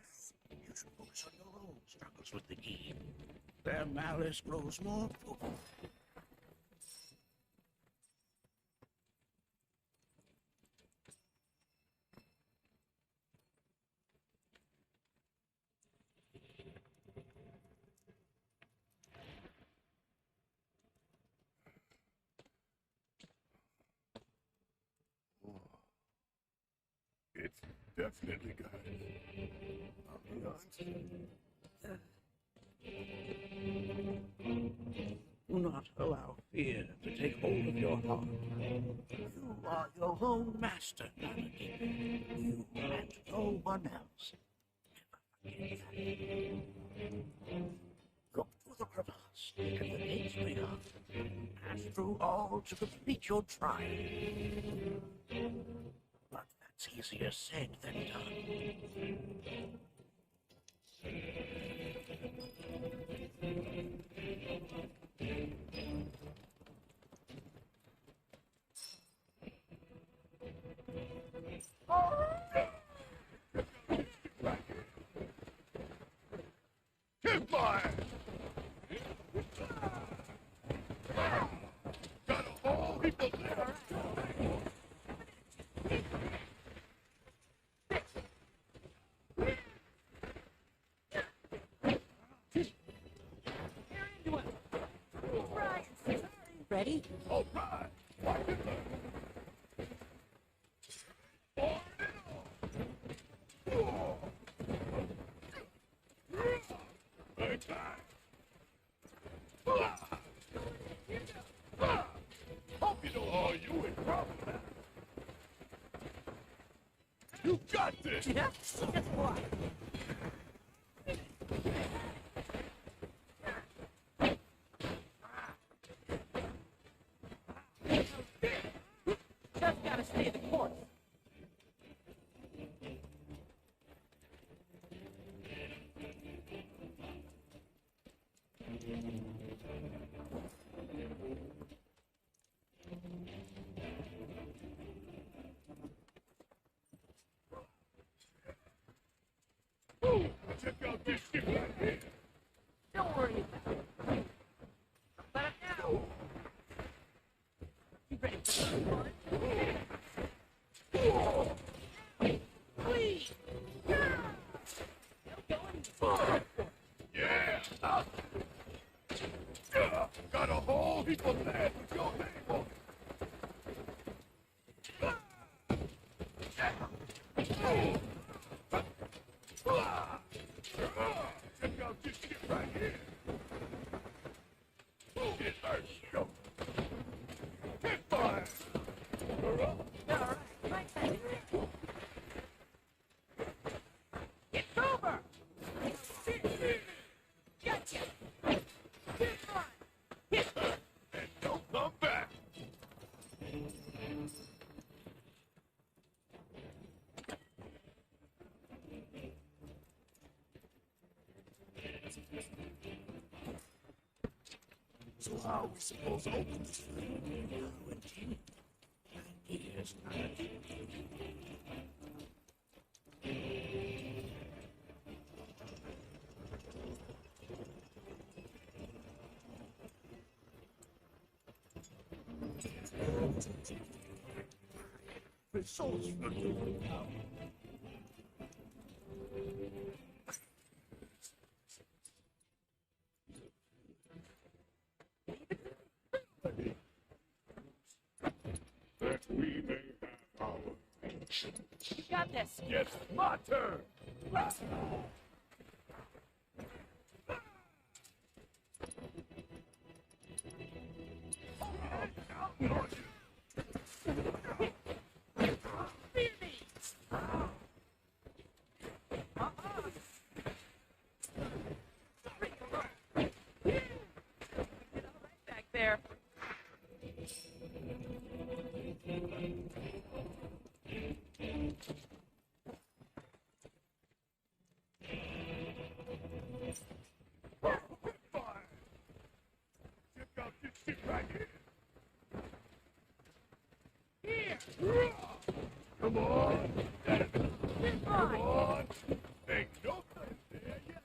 you should focus on your own struggles with the Eve. Their malice grows more potent. It's definitely got ambiance. Do not allow fear to take hold of your heart. You are your own master, Nanaki. You and no one else. Never forget that. Look through the crevasse and the gates beyond. Pass through all to complete your trial. But that's easier said than done. Hit fire! Got a whole heap of there. Ready? All right. Wipe it up. Right time. Hope you know all you in problem now. You got this. Yeah, guess what? Just gotta stay the course. Ooh, check out this shit right here. Don't worry about it. But now, you ready for some fun? Please. Yeah. Got a whole heap of land with your name on it. Check out this shit right here. It hurts, yo. Hit fire. It's over! Gotcha! Hit fine! Hit! And don't come back. So how are we supposed to open this thing? How indeed? Here's Nanaki. Resourceful. That we may have our ancient. You got this! Yes, my turn. Back there. Sit right here. Here. Come on. Come on. Ain't no place there yet.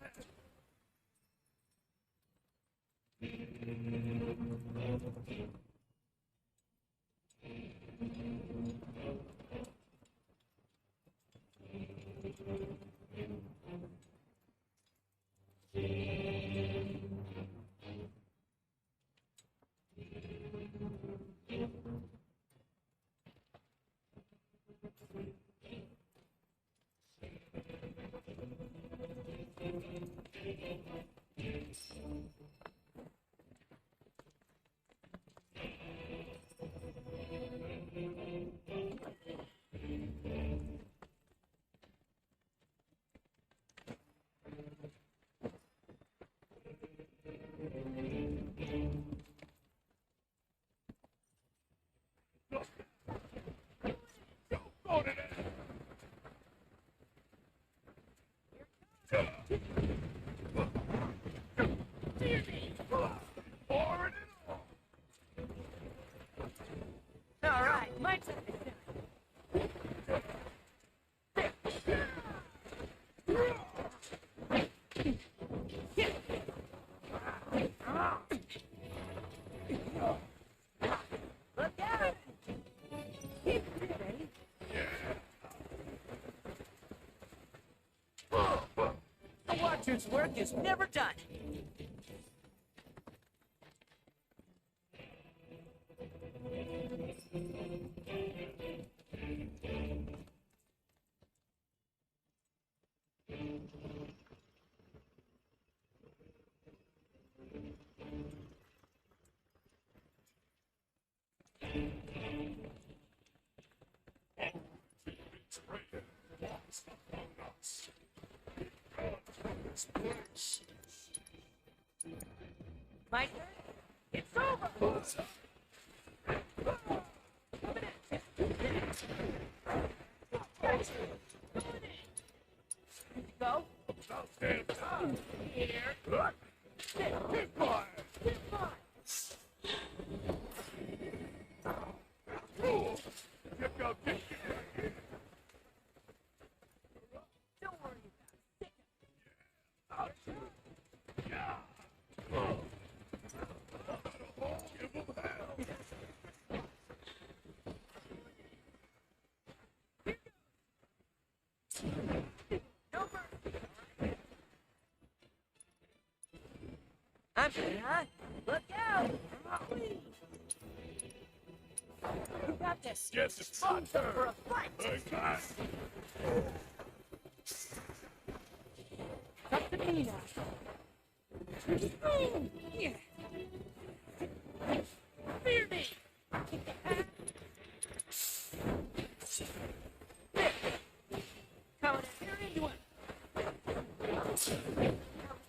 All right, my turn. Look out! The Watcher's work is never done. My turn? It's over! Go. Here. Hit fire! Hit fire! Don't worry about it. I'm hot. Look out! You got this. Get the spot For a fight. Up to me now. Yeah. Fear me. Coming in here into it.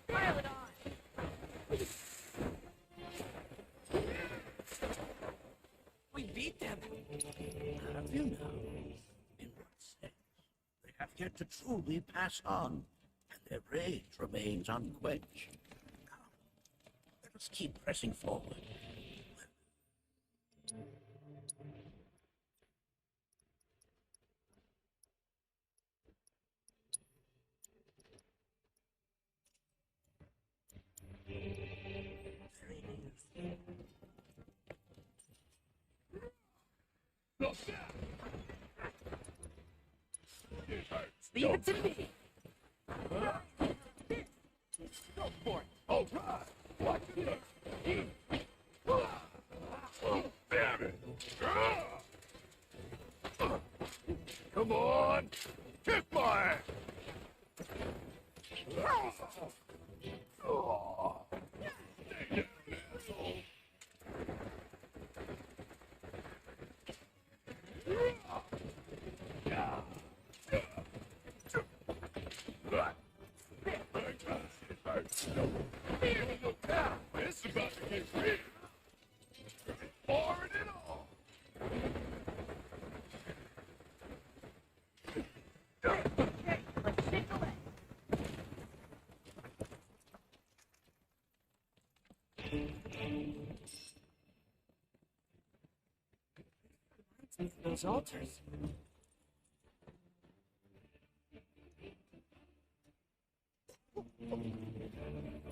Pile it on. We beat them. Have you now? In what sense? They have yet to truly pass on, and their rage remains unquenched. Come, let us keep pressing forward. Leave it to me. Go for it. All right. Watch it. Damn it. Come on. Kick my ass. Stay down, asshole. This is about to get real. Pouring it all. Okay, let's shake away. those altars.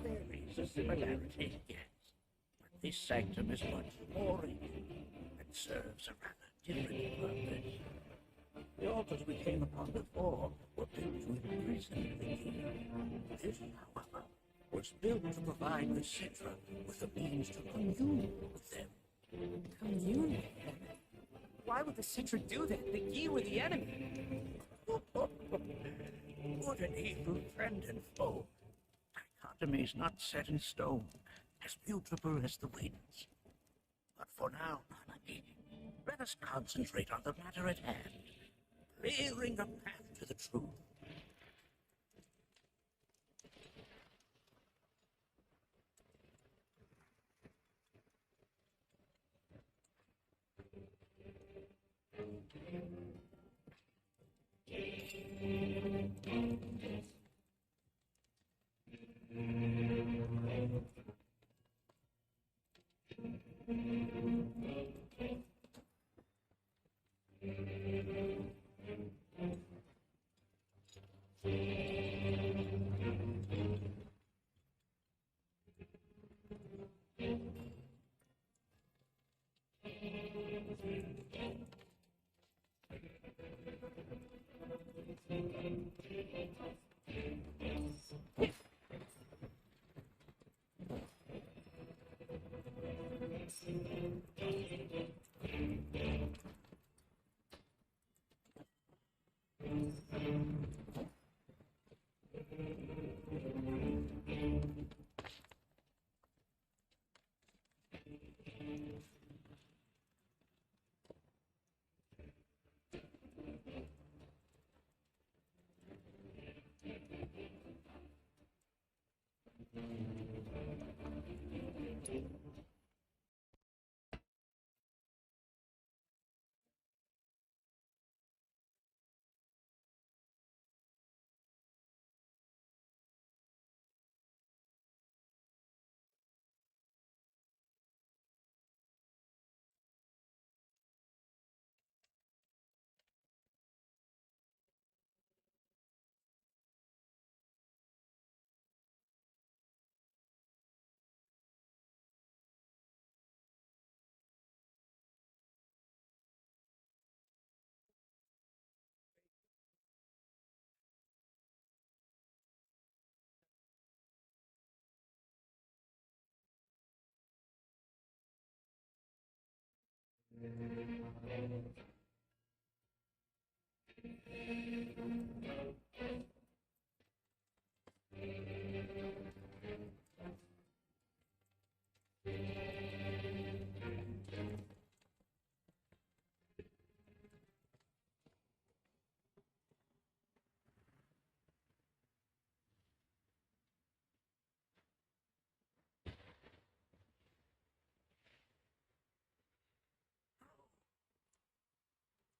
There is a similarity, yes. But this sanctum is much more ancient and serves a rather different purpose. The altars we came upon before were built to imprison the king. This, however, was built to provide the Citra with a means to commune with them. Commune with them? Why would the Citra do that? The Yi were the enemy. Good and evil, friend and foe. Dichotomy is not set in stone, as mutable as the winds. But for now, Nanaki, let us concentrate on the matter at hand, clearing a path to the truth.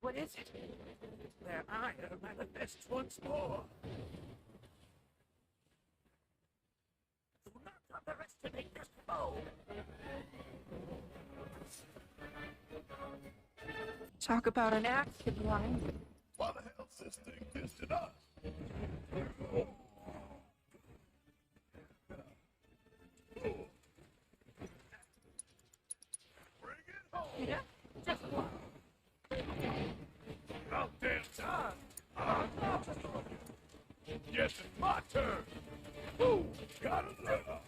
What is it? Their ire manifests once more. Do not underestimate this foe. Talk about an axe to grind. Why the hell's this thing pissed at us? Yeah, just one. About damn time! Yes, it's my turn! Woo! Got it now!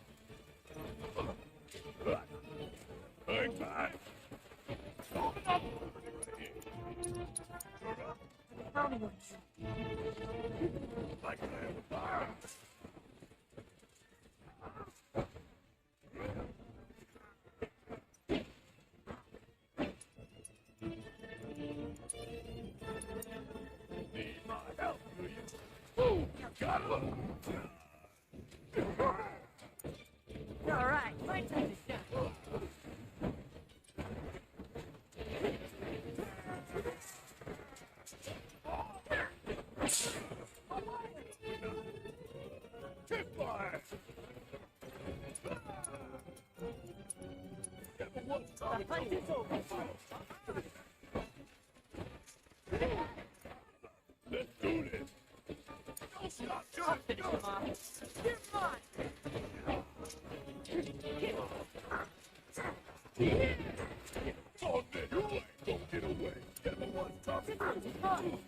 Hang tight! Open up! Brownie Like I have a fire! Need my help, do you? Woo! Got it! All right, my time to shine. Fire! The hunt is over. Oh, man, you ain't gonna get away. Everyone's coming.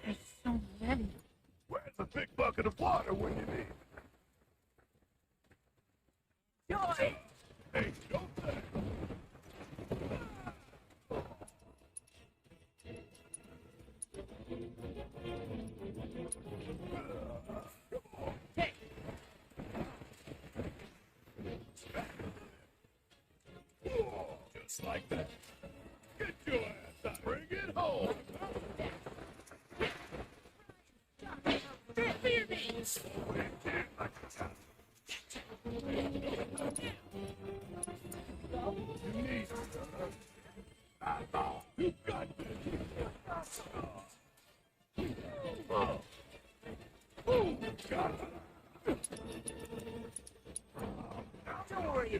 There's so many. Where's a big bucket of water when you need it? Joy! Hey, don't say. Just like that. Get your ass out. Bring it home. Fear me! Like a child. You need it. I know. You got this. Oh. Oh, God. Don't worry.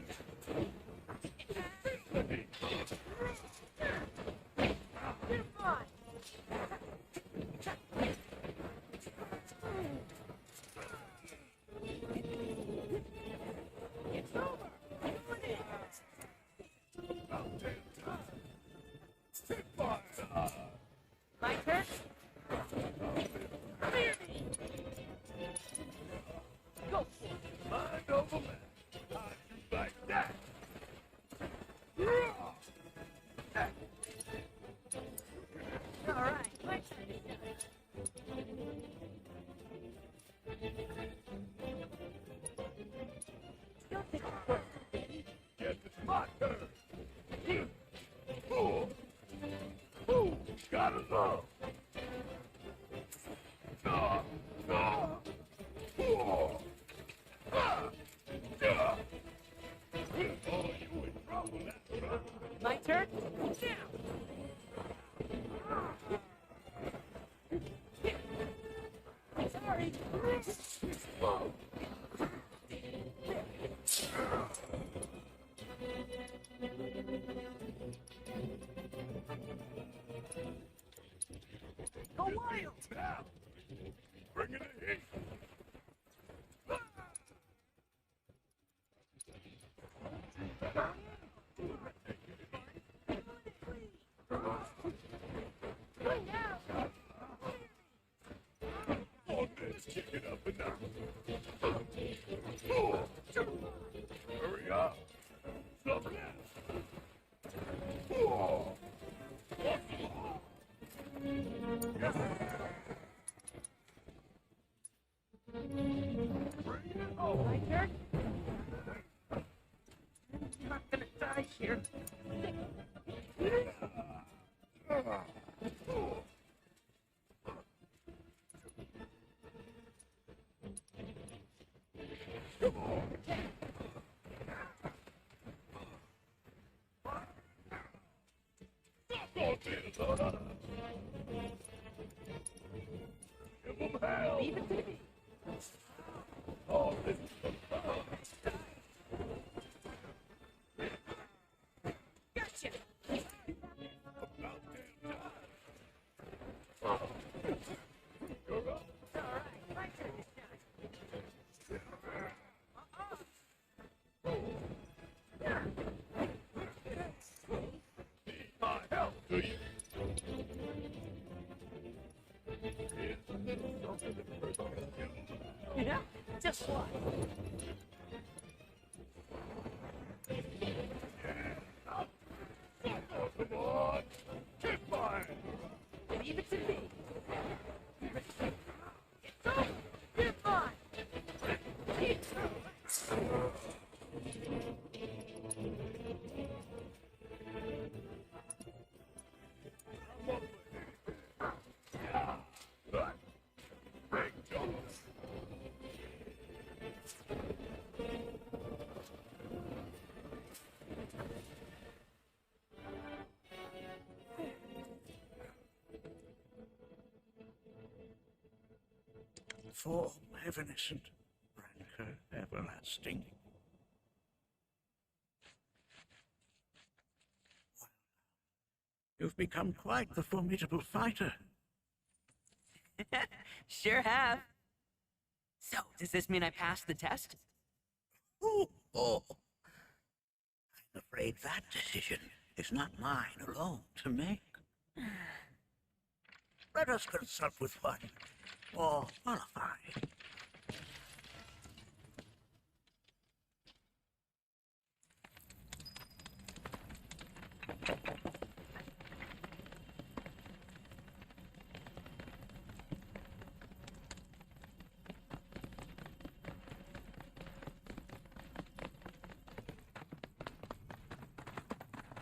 You're fine. It's over. Doing it. About 10 times. Sit by My turn? Fear me! Go for it. mind over matter. How'd you like that? Alright, my turn is done. Don't take a break. Yes, it's my turn. Oh. Oh, gotta love. No. No. Oh. Ah. Yeah. Oh, you in trouble, that's right. My turn? Now! Sorry. Oh. Go wild! Now. Bring it in. Oh, let's kick it up and down. Oh. Hurry up. Stop that. Oh. Oh, my turn? I'm not gonna die here. Give 'em hell. Leave it to me. Oh, this is Gotcha! You're up. Alright, my turn is done. Need my help, do you? Yeah, just what? Oh, come on. Keep mine. Leave it to me. It's over. You're fine. Big jump. form evanescent, rancor everlasting. You've become quite the formidable fighter. Sure have. So, does this mean I passed the test? Oh. I'm afraid that decision is not mine alone to make. Let us consult with one more qualified.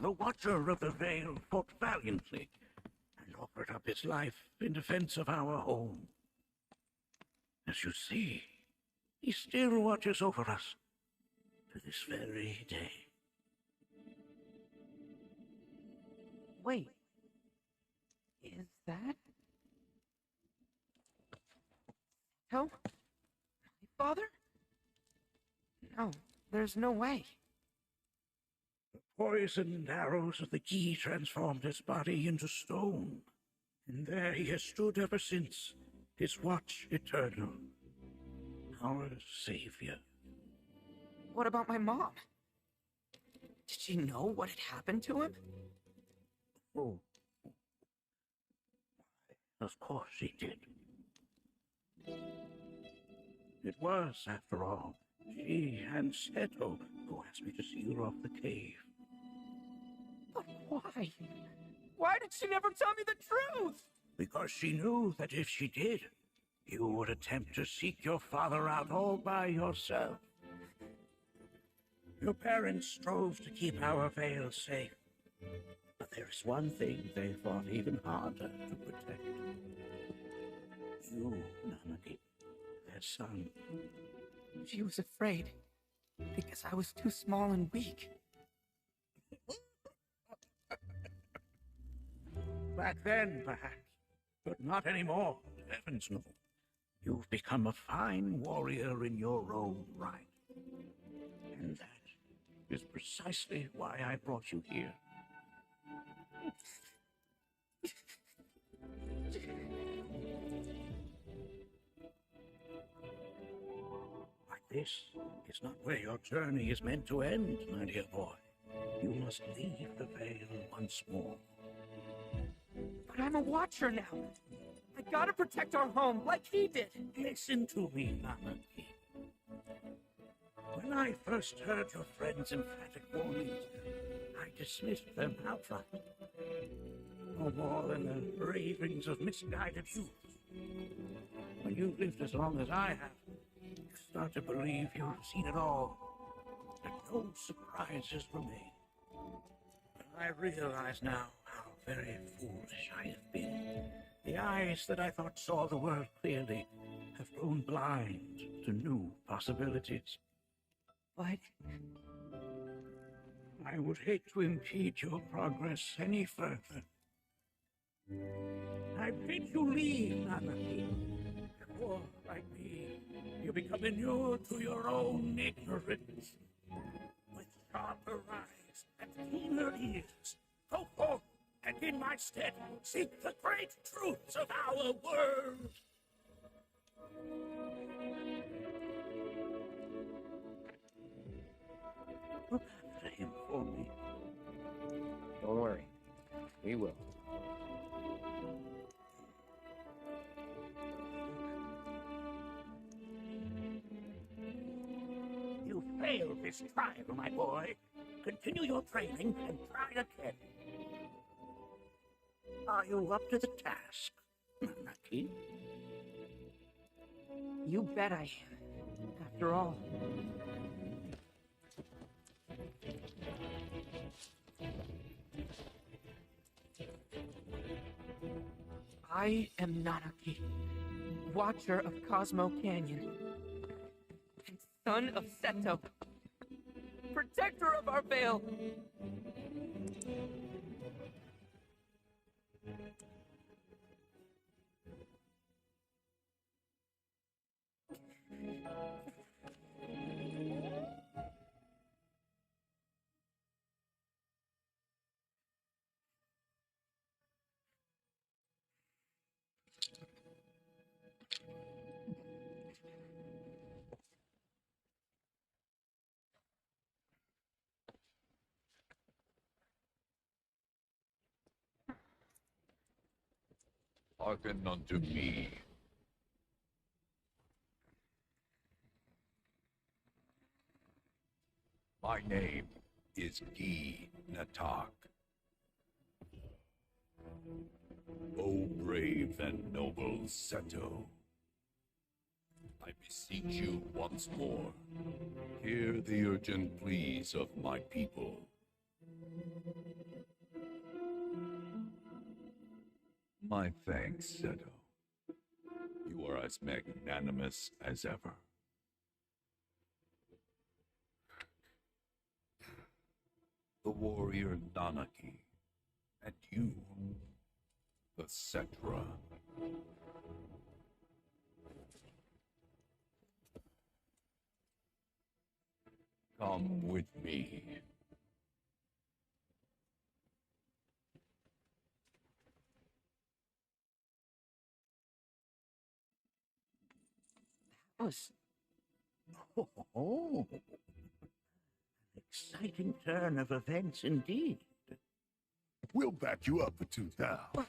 The Watcher of the Vale fought valiantly and offered up his life in defense of our home. As you see, he still watches over us to this very day. Wait. Is that... No? My father? No, there's no way. Poisoned arrows of the key transformed his body into stone, and there he has stood ever since, his watch eternal, our savior. What about my mom? Did she know what had happened to him? Oh. Of course she did. It was, after all, she and Seto who asked me to seal off the cave. But why? Why did she never tell me the truth? Because she knew that if she did, you would attempt to seek your father out all by yourself. Your parents strove to keep our Vale safe, but there is one thing they fought even harder to protect. You, Nanaki, their son. She was afraid, because I was too small and weak. Back then, perhaps, but not anymore. Heavens no. You've become a fine warrior in your own right. And that is precisely why I brought you here. But this is not where your journey is meant to end, my dear boy. You must leave the Vale once more. But I'm a Watcher now. I gotta protect our home like he did. Listen to me, Nanaki. When I first heard your friend's emphatic warnings, I dismissed them outright. No more than the ravings of misguided youth. When you've lived as long as I have, you start to believe you've seen it all, that no surprises remain. But I realize now how very foolish I have been. The eyes that I thought saw the world clearly have grown blind to new possibilities. But I would hate to impede your progress any further. I bid you leave, Nanaki. Before, like me, you become inured to your own ignorance. With sharper eyes and keener ears, go forth and in my stead seek the great truths of our world. Look after him for me. Don't worry. We will. You failed this trial, my boy. Continue your training and try again. Are you up to the task, Nanaki? you bet I am. After all. I am Nanaki, Watcher of Cosmo Canyon, and son of Seto, protector of our Vale. Hearken unto me. My name is Gi Natak. O brave and noble Seto, I beseech you once more, hear the urgent pleas of my people. My thanks, Seto. You are as magnanimous as ever. The warrior Nanaki, and you, the Cetra. Come with me. Was. Oh, an exciting turn of events indeed. We'll back you up for 2,000.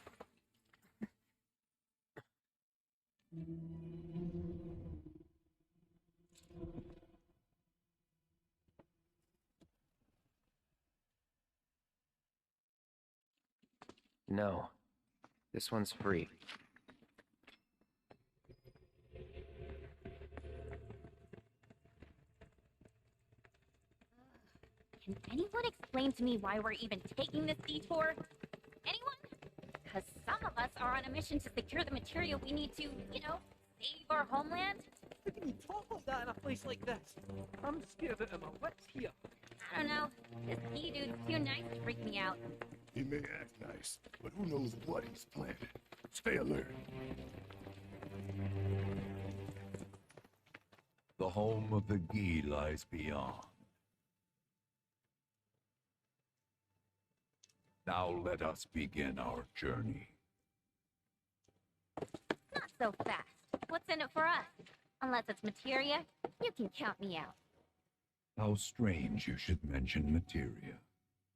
No. This one's free. Can anyone explain to me why we're even taking this detour? Anyone? Because some of us are on a mission to secure the material we need to, save our homeland. How can you talk like that in a place like this? I'm scared out of my wits here. I don't know. This key dude's too nice to freak me out. He may act nice, but who knows what he's planning. Stay alert. The home of the Gi lies beyond. Now let us begin our journey. Not so fast. What's in it for us? Unless it's materia, you can count me out. How strange you should mention materia.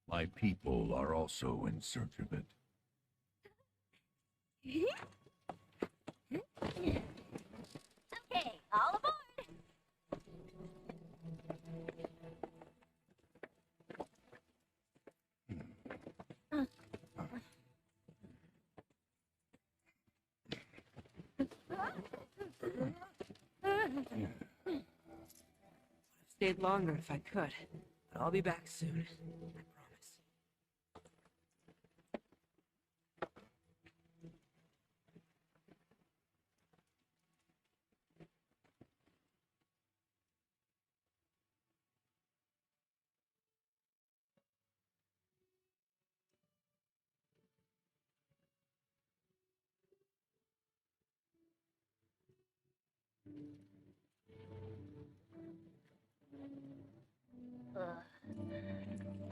My people are also in search of it. Okay, all aboard! Stayed longer if I could, but I'll be back soon. I promise.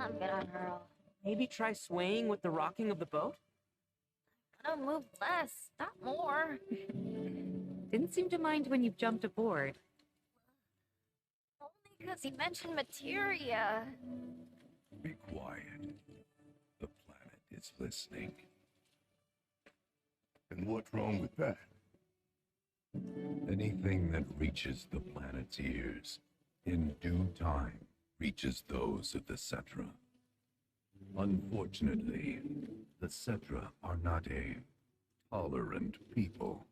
I'm gonna hurl. Maybe try swaying with the rocking of the boat? I don't move less, not more. Didn't seem to mind when you jumped aboard. Only because he mentioned materia. Be quiet. The planet is listening. And what's wrong with that? Anything that reaches the planet's ears, in due time, reaches those of the Cetra. Unfortunately, the Cetra are not a tolerant people.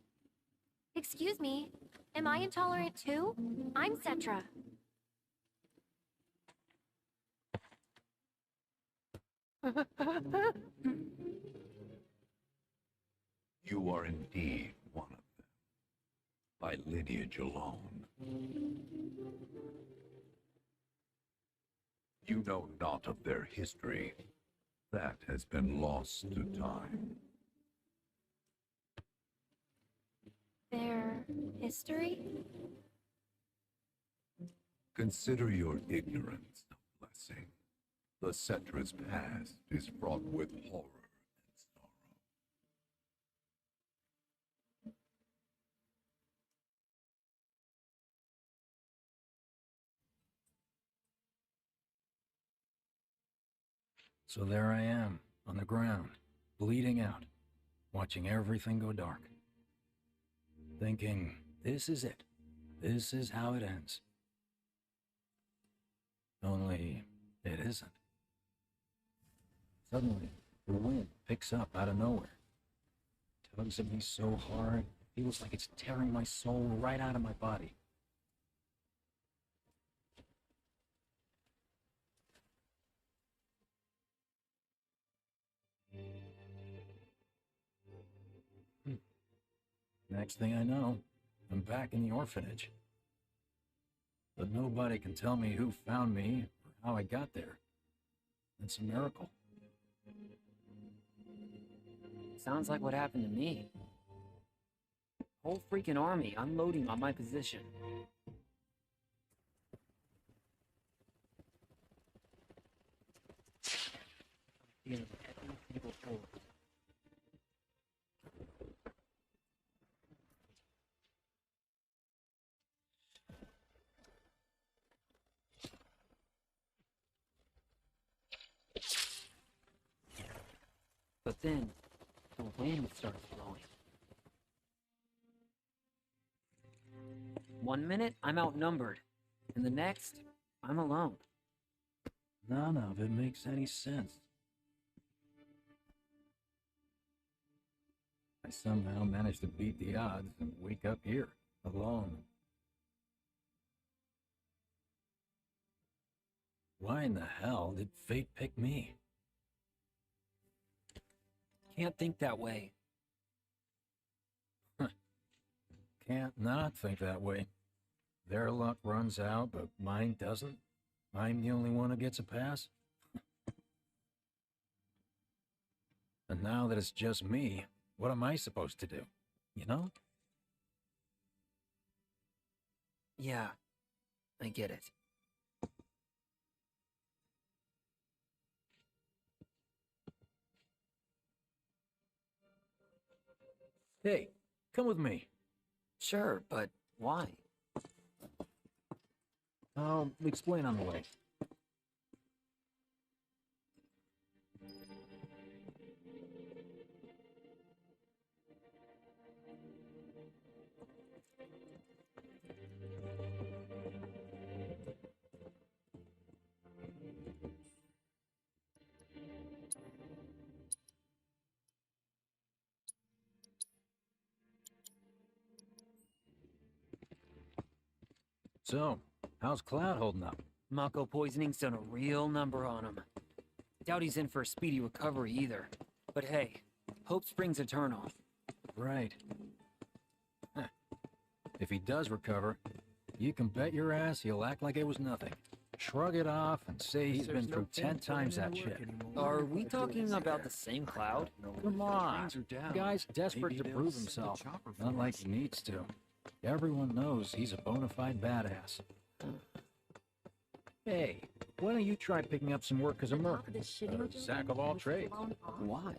Excuse me, am I intolerant too? I'm Cetra. You are indeed one of them, by lineage alone. You know not of their history. That has been lost to time. Their history? Consider your ignorance a blessing. The Cetra's past is fraught with horror and sorrow. So there I am, on the ground, bleeding out. watching everything go dark. Thinking, this is it. This is how it ends. Only, it isn't. Suddenly, the wind picks up out of nowhere. Tugs at me so hard, it feels like it's tearing my soul right out of my body. Next thing I know, I'm back in the orphanage. But nobody can tell me who found me or how I got there. It's a miracle. Sounds like what happened to me. Whole freaking army unloading on my position. Feeling every single bullet. But then, the wind starts blowing. 1 minute, I'm outnumbered. And the next, I'm alone. None of it makes any sense. I somehow managed to beat the odds and wake up here, alone. Why in the hell did fate pick me? Can't think that way. Can't not think that way. Their luck runs out, but mine doesn't. I'm the only one who gets a pass. And now that it's just me, what am I supposed to do? You know? Yeah, I get it. Hey, come with me. Sure, but why? I'll explain on the way. So, how's Cloud holding up? Mako poisoning's done a real number on him. Doubt he's in for a speedy recovery either. But hey, hope springs eternal. Right. Huh. If he does recover, you can bet your ass he'll act like it was nothing. Shrug it off and say he's been through 10 times that shit. Are we talking about the same Cloud? Come on. The guy's desperate to prove himself. Not like he needs to. Everyone knows he's a bona fide badass. Hey, why don't you try picking up some work as a merc? Jack of all trades. Why?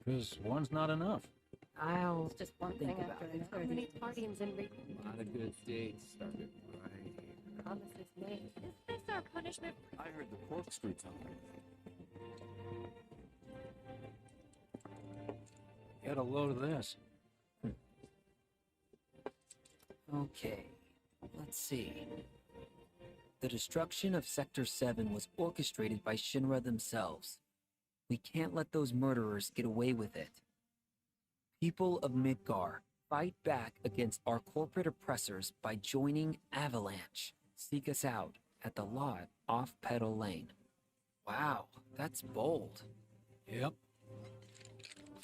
Because one's not enough. I'll It's just one think thing about after it. another. How many parties and A lot of good dates started right here. promises made? Is this our punishment? I heard the corkscrew time. Get a load of this. Okay, let's see. The destruction of Sector 7 was orchestrated by Shinra themselves. We can't let those murderers get away with it. People of Midgar, fight back against our corporate oppressors by joining Avalanche. Seek us out at the lot off Petal Lane. Wow, that's bold. Yep.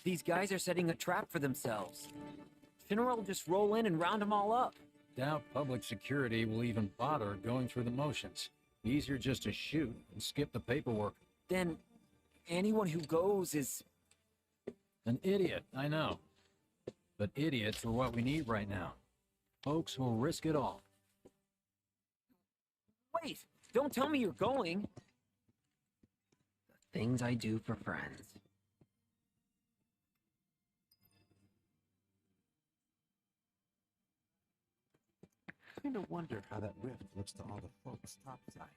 These guys are setting a trap for themselves. Shinra will just roll in and round them all up. Doubt public security will even bother going through the motions. Easier just to shoot and skip the paperwork. Then anyone who goes is... An idiot, I know. But idiots are what we need right now. Folks who'll risk it all. Wait, don't tell me you're going. The things I do for friends. I kind of wonder how that rift looks to all the folks topside.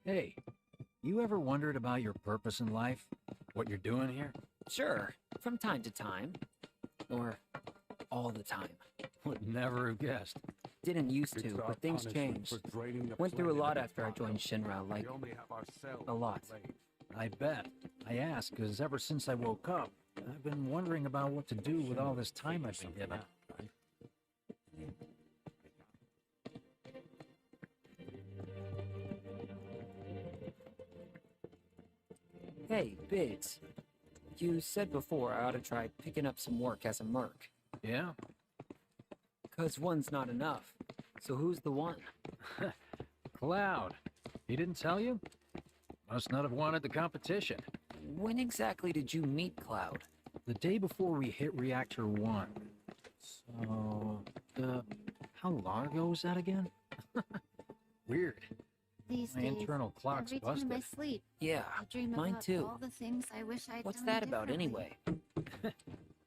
Hey, You ever wondered about your purpose in life? What you're doing here? Sure, from time to time. Or all the time. Would never have guessed. Didn't used to, but things changed. Went through a lot after I joined Shinra, like, a lot. I bet. I ask, because ever since I woke up, I've been wondering about what to do with all this time I've been given. Hey, Biggs. You said before I ought to try picking up some work as a merc. Yeah? 'Cause one's not enough. So who's the one? Cloud. He didn't tell you? Must not have wanted the competition. When exactly did you meet Cloud? The day before we hit Reactor 1. So, how long ago was that again? Weird. These My days, internal clock's every time I busted. sleep, Yeah, I dream mine about too. all the things I wish I'd What's done that about differently. anyway?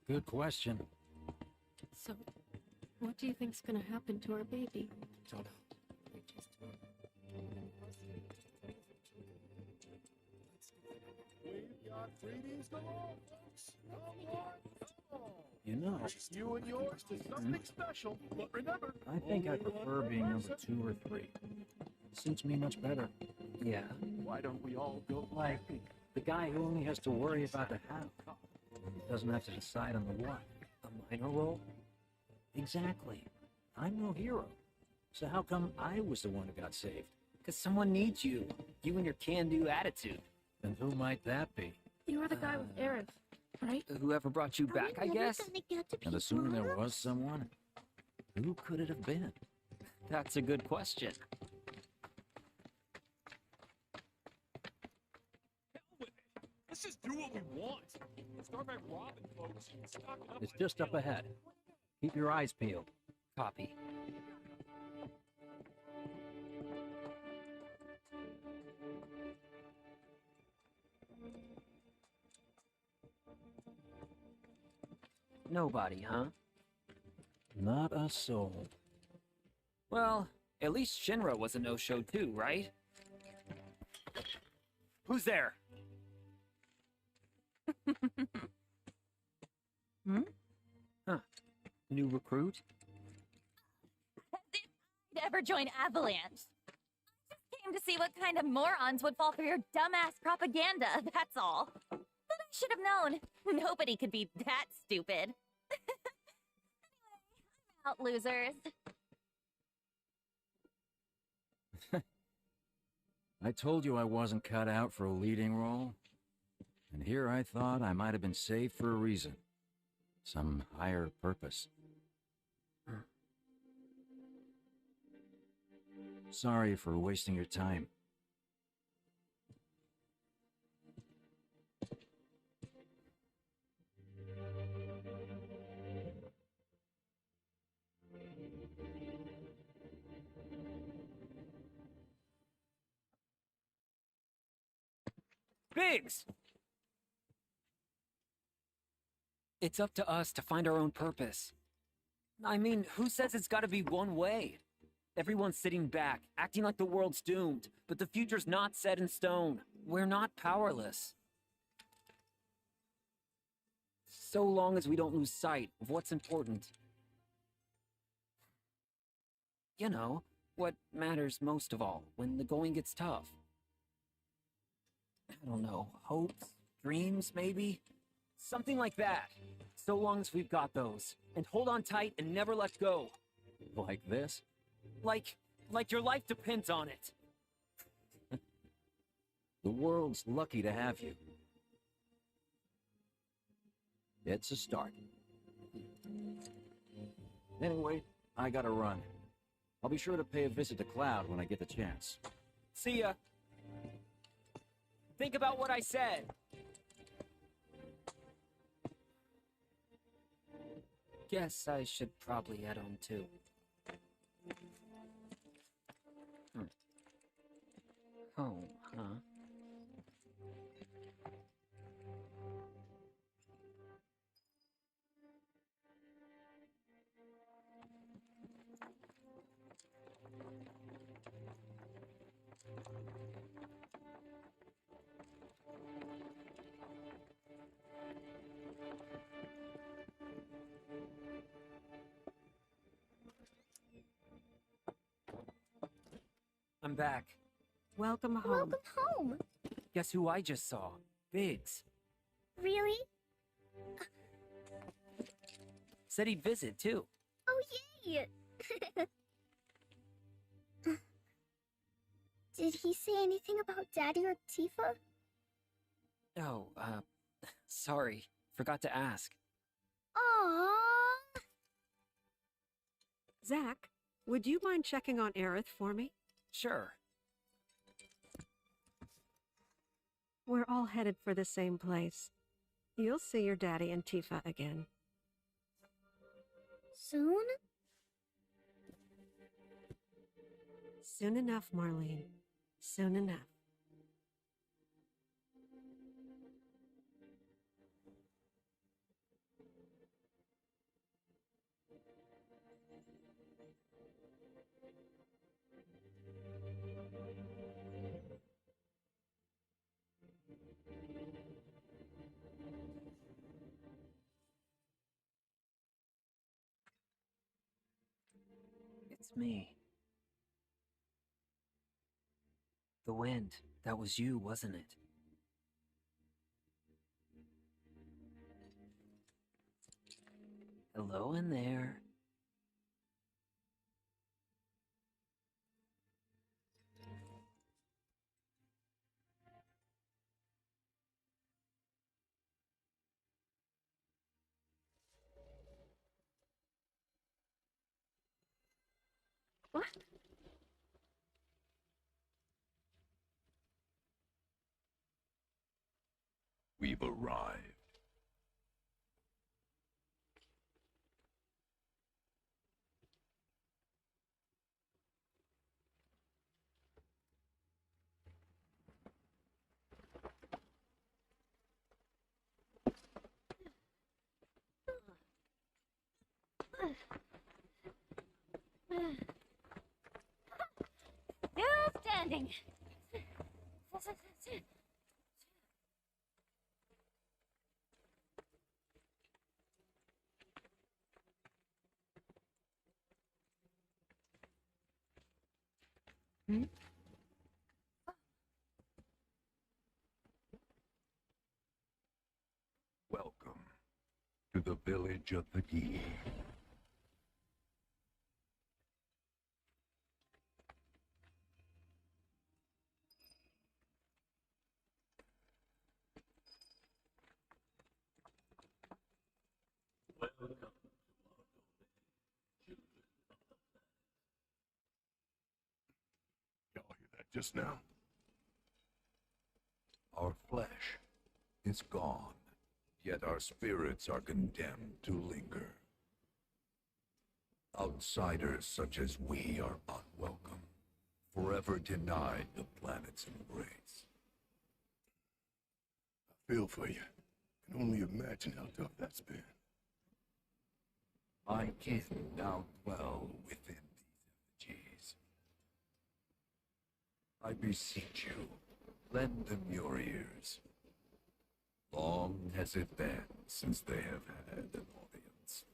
Good question. So, what do you think's gonna happen to our baby? Don't know. We've got freebies galore, folks. Come on, come on. You know, Treat you and yours to something special. But remember, I think I only one prefer per being number person. 2 or 3. Suits me much better. Yeah. Why don't we all go Like, the guy who only has to worry about the how. Doesn't have to decide on the what. A minor role? Exactly. I'm no hero. So how come I was the one who got saved? 'Cause someone needs you. You and your can-do attitude. And who might that be? You were the guy with Aerith, right? Whoever brought you back, I guess? And assuming there was someone, who could it have been? That's a good question. Let's just do what we want. Start by robbing folks and stocking up It's on just up ahead. Keep your eyes peeled. Copy. Nobody, huh? Not a soul. Well, at least Shinra was a no-show too, right? Who's there? Hmm? Huh. New recruit? Ever join Avalanche? I just came to see what kind of morons would fall for your dumbass propaganda, that's all. But I should have known. Nobody could be that stupid. Anyway, I'm out, losers. I told you I wasn't cut out for a leading role. And here I thought I might have been saved for a reason. Some higher purpose. Sorry for wasting your time. Biggs! It's up to us to find our own purpose. I mean, who says it's gotta be one way? Everyone's sitting back, acting like the world's doomed, but the future's not set in stone. We're not powerless. So long as we don't lose sight of what's important. You know, what matters most of all when the going gets tough. I don't know, hopes, dreams, maybe? Something like that. So long as we've got those. And hold on tight and never let go. Like this? Like your life depends on it. The world's lucky to have you. It's a start. Anyway, I gotta run. I'll be sure to pay a visit to Cloud when I get the chance. See ya. Think about what I said. Guess I should probably head home too. Home, huh? I'm back. Welcome home. Welcome home. Guess who I just saw? Biggs. Really? Said he'd visit, too. Oh, yay! Did he say anything about Daddy or Tifa? Oh, sorry. Forgot to ask. Aww. Zach, would you mind checking on Aerith for me? Sure. We're all headed for the same place. You'll see your daddy and Tifa again. Soon? Soon enough, Marlene. Soon enough. It's me. The wind. That was you, wasn't it? Hello in there. What? We've arrived. Still standing. Hmm? Welcome to the village of the Gi. Y'all hear that just now? Our flesh is gone, yet our spirits are condemned to linger. Outsiders such as we are unwelcome, forever denied the planet's embrace. I feel for you. Can only imagine how tough that's been. My kin now dwell within these effigies. I beseech you, lend them your ears. Long has it been since they have had an audience.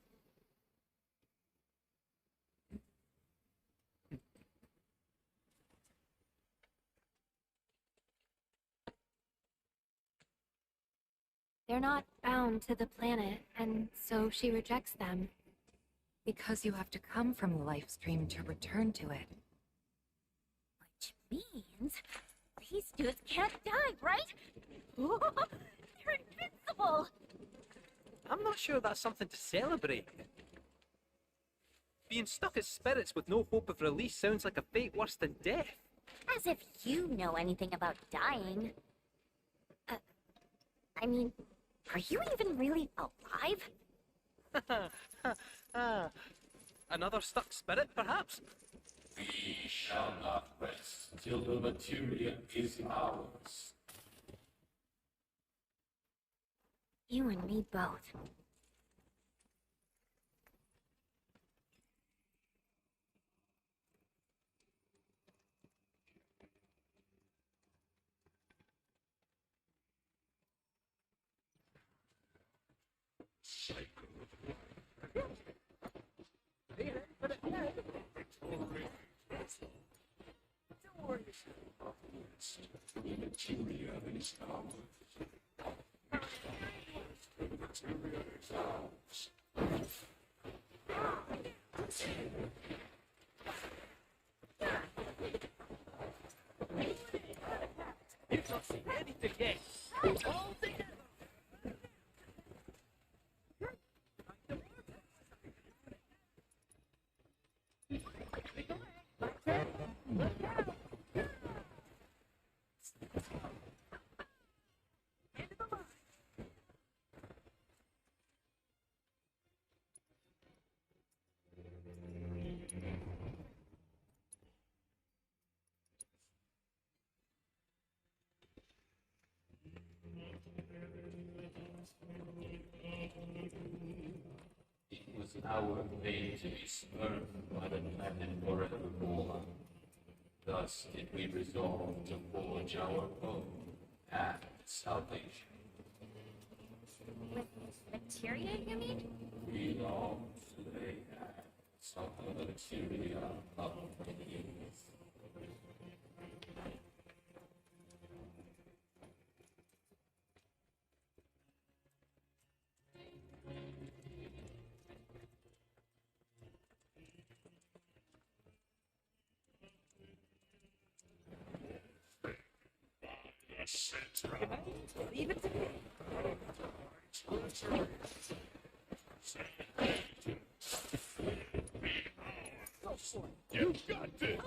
They're not bound to the planet, and so she rejects them. Because you have to come from the life stream to return to it. Which means these dudes can't die, right? They're invincible! I'm not sure that's something to celebrate. Being stuck as spirits with no hope of release sounds like a fate worse than death. As if you know anything about dying. I mean, are you even really alive? Another stuck spirit, perhaps? We shall not rest till the materia is ours. You and me both. Don't worry. of the West, the materia is ours. The materia is ours. You've not seen anything yet. All together. It was our fate to be spurned by the planet forevermore. Thus did we resolve to forge our own path to salvation. With materia, you mean? We long to lay hands on the materia of the youth. Leave it to me. You got this!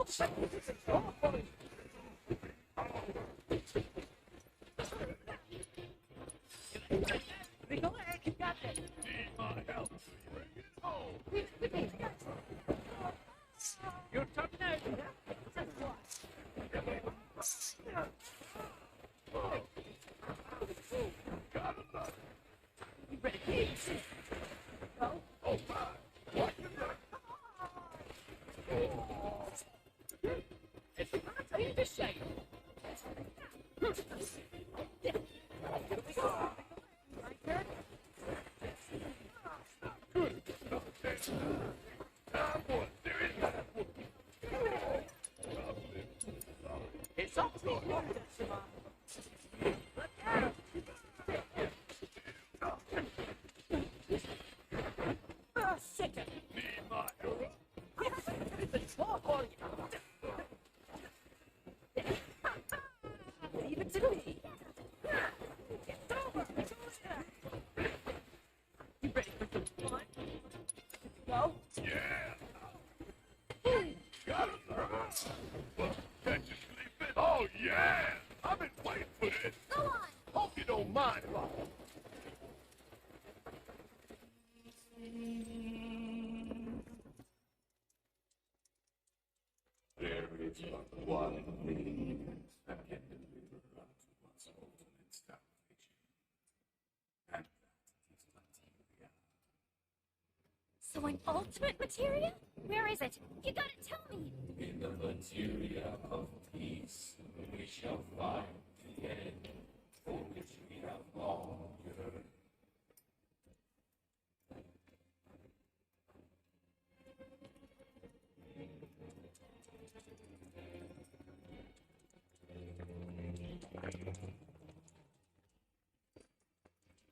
Go ahead, you got this. Need my help. Your turn now. You ready, kids? Go. Oh, my! Watch it run! It's not a thing to say. Here we go. My turn. Good. Time one. There it is. It's up to you, Decima. Look out. Sit it. Need my help. It's more for you. Leave it to me. It's over. It's over. You ready for some fun? Go. Yeah! Got it, sir. Can't you sleep it? Oh, yeah! I've been waiting for this. Go on. Hope you don't mind if I... There is but one thing that can deliver unto one's ultimate salvation, and that is materia. So an ultimate materia? Where is it? You gotta tell me. In the materia of peace, we shall find the end for which we have long yearned.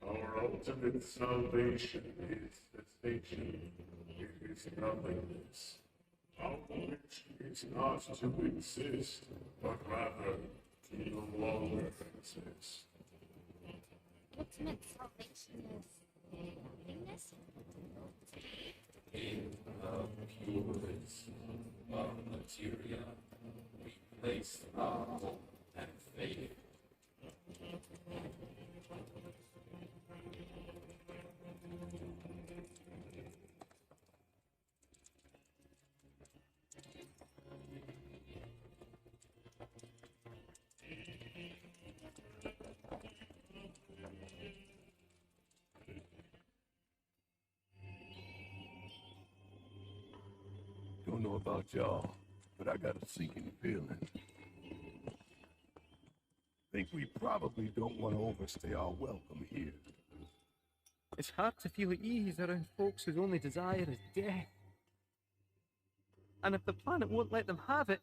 Our ultimate salvation is cessation. It is nothingness. Our wish is not to exist, but rather to no longer exist. Ultimate salvation is nothingness? In the purest of materia, we place our hope and faith. Don't know about y'all, but I got a sinking feeling. Think we probably don't want to overstay our welcome here. It's hard to feel at ease around folks whose only desire is death. And if the planet won't let them have it,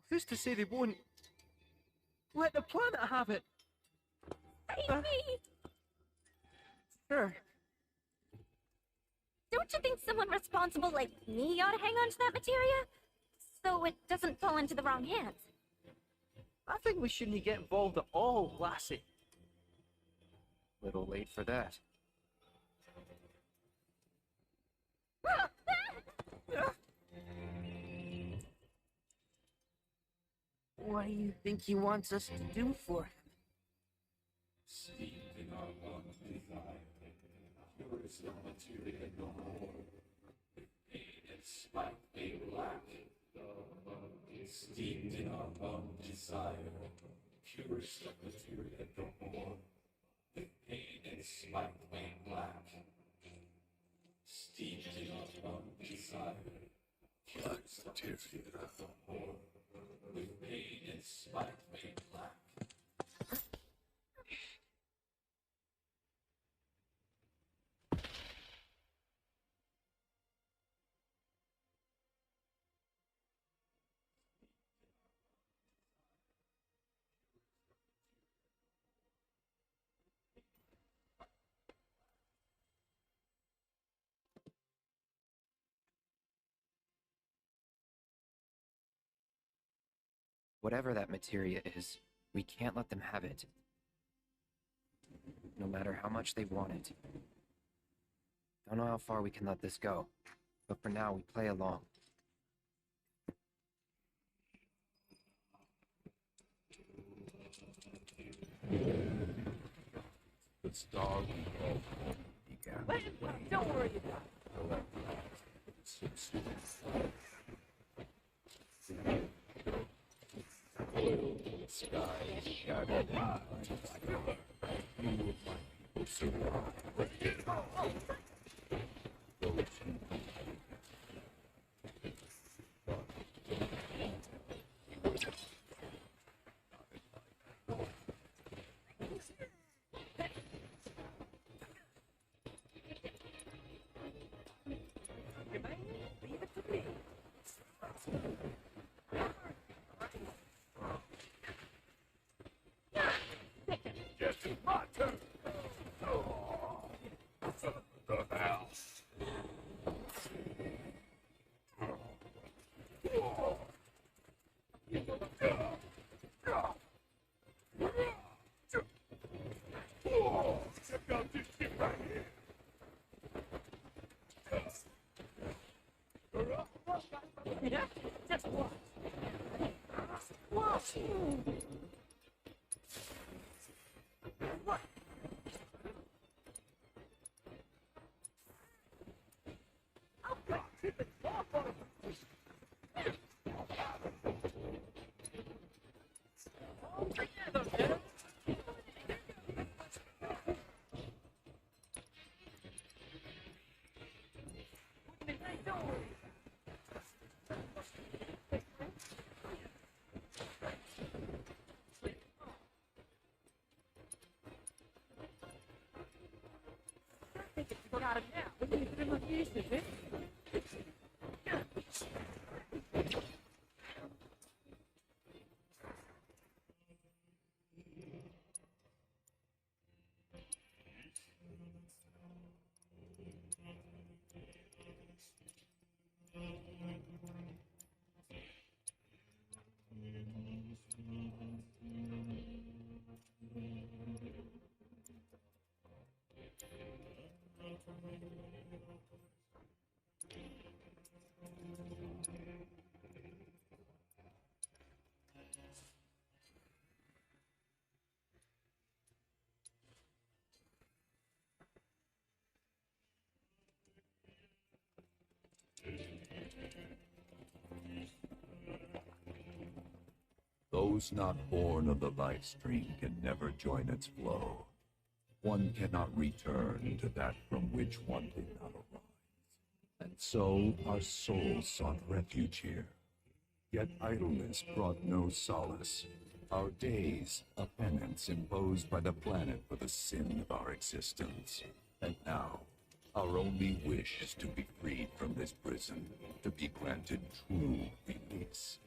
who's to say they won't let the planet have it? Save me! Sure. Don't you think someone responsible like me ought to hang on to that materia? So it doesn't fall into the wrong hands. I think we shouldn't get involved at all, lassie. Little late for that. What do you think he wants us to do for him? Steeped in our one desire, purest of material no more. With pain and spite made black. Steeped in our one desire, purest of material no more. With pain and spite made black. Steeped in our one desire, purest of material no more. With pain and spite made black. Whatever that materia is, we can't let them have it. No matter how much they want it. Don't know how far we can let this go, but for now we play along. The star we call home began. Let him go. Don't worry about Sky shadowed by few of my people survived. Those who Yeah, just watch. Watch. What? Got him now. We need to put him on the isn't it? Those not born of the life stream can never join its flow. One cannot return to that from which one did not arise. And so our souls sought refuge here. Yet idleness brought no solace. Our days, a penance imposed by the planet for the sin of our existence. And now, our only wish is to be freed from this prison, to be granted true release.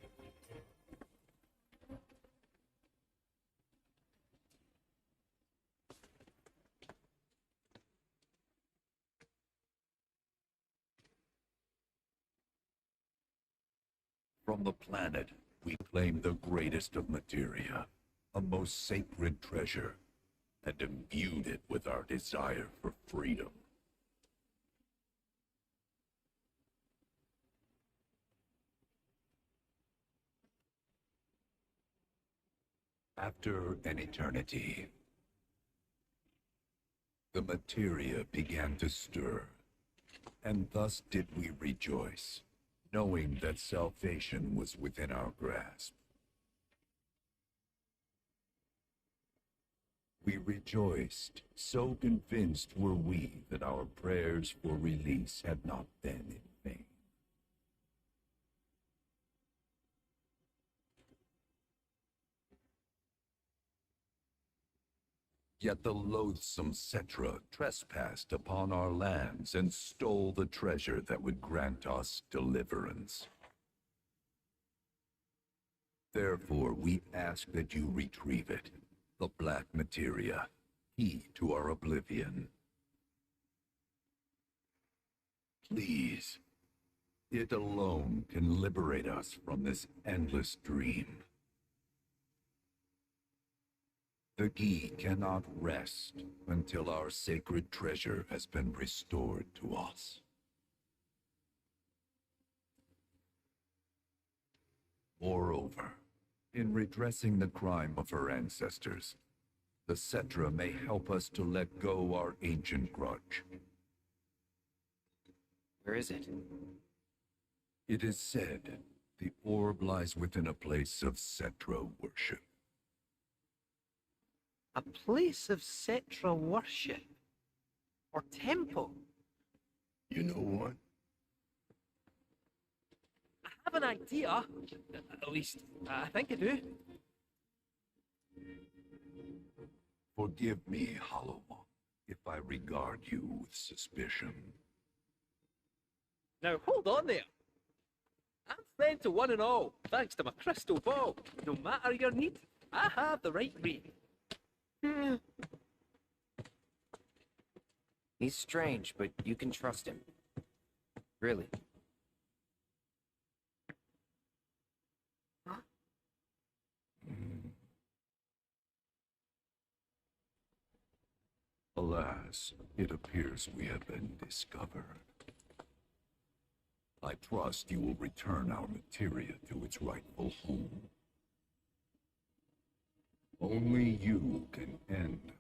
From the planet, we claim the greatest of materia, a most sacred treasure, and imbued it with our desire for freedom. After an eternity, the materia began to stir, and thus did we rejoice, knowing that salvation was within our grasp. We rejoiced, so convinced were we that our prayers for release had not been in vain. Yet the loathsome Cetra trespassed upon our lands and stole the treasure that would grant us deliverance. Therefore, we ask that you retrieve it, the black materia, key to our oblivion. Please, it alone can liberate us from this endless dream. The Gi cannot rest until our sacred treasure has been restored to us. Moreover, in redressing the crime of her ancestors, the Cetra may help us to let go our ancient grudge. Where is it? It is said the orb lies within a place of Cetra worship. A place of Cetra worship? Or temple? You know what? I have an idea. At least, I think I do. Forgive me, Hollow One, if I regard you with suspicion. Now, hold on there. I'm friend to one and all, thanks to my crystal ball. No matter your need, I have the right read. He's strange, but you can trust him. Really. Alas, it appears we have been discovered. I trust you will return our materia to its rightful home. Only you can end.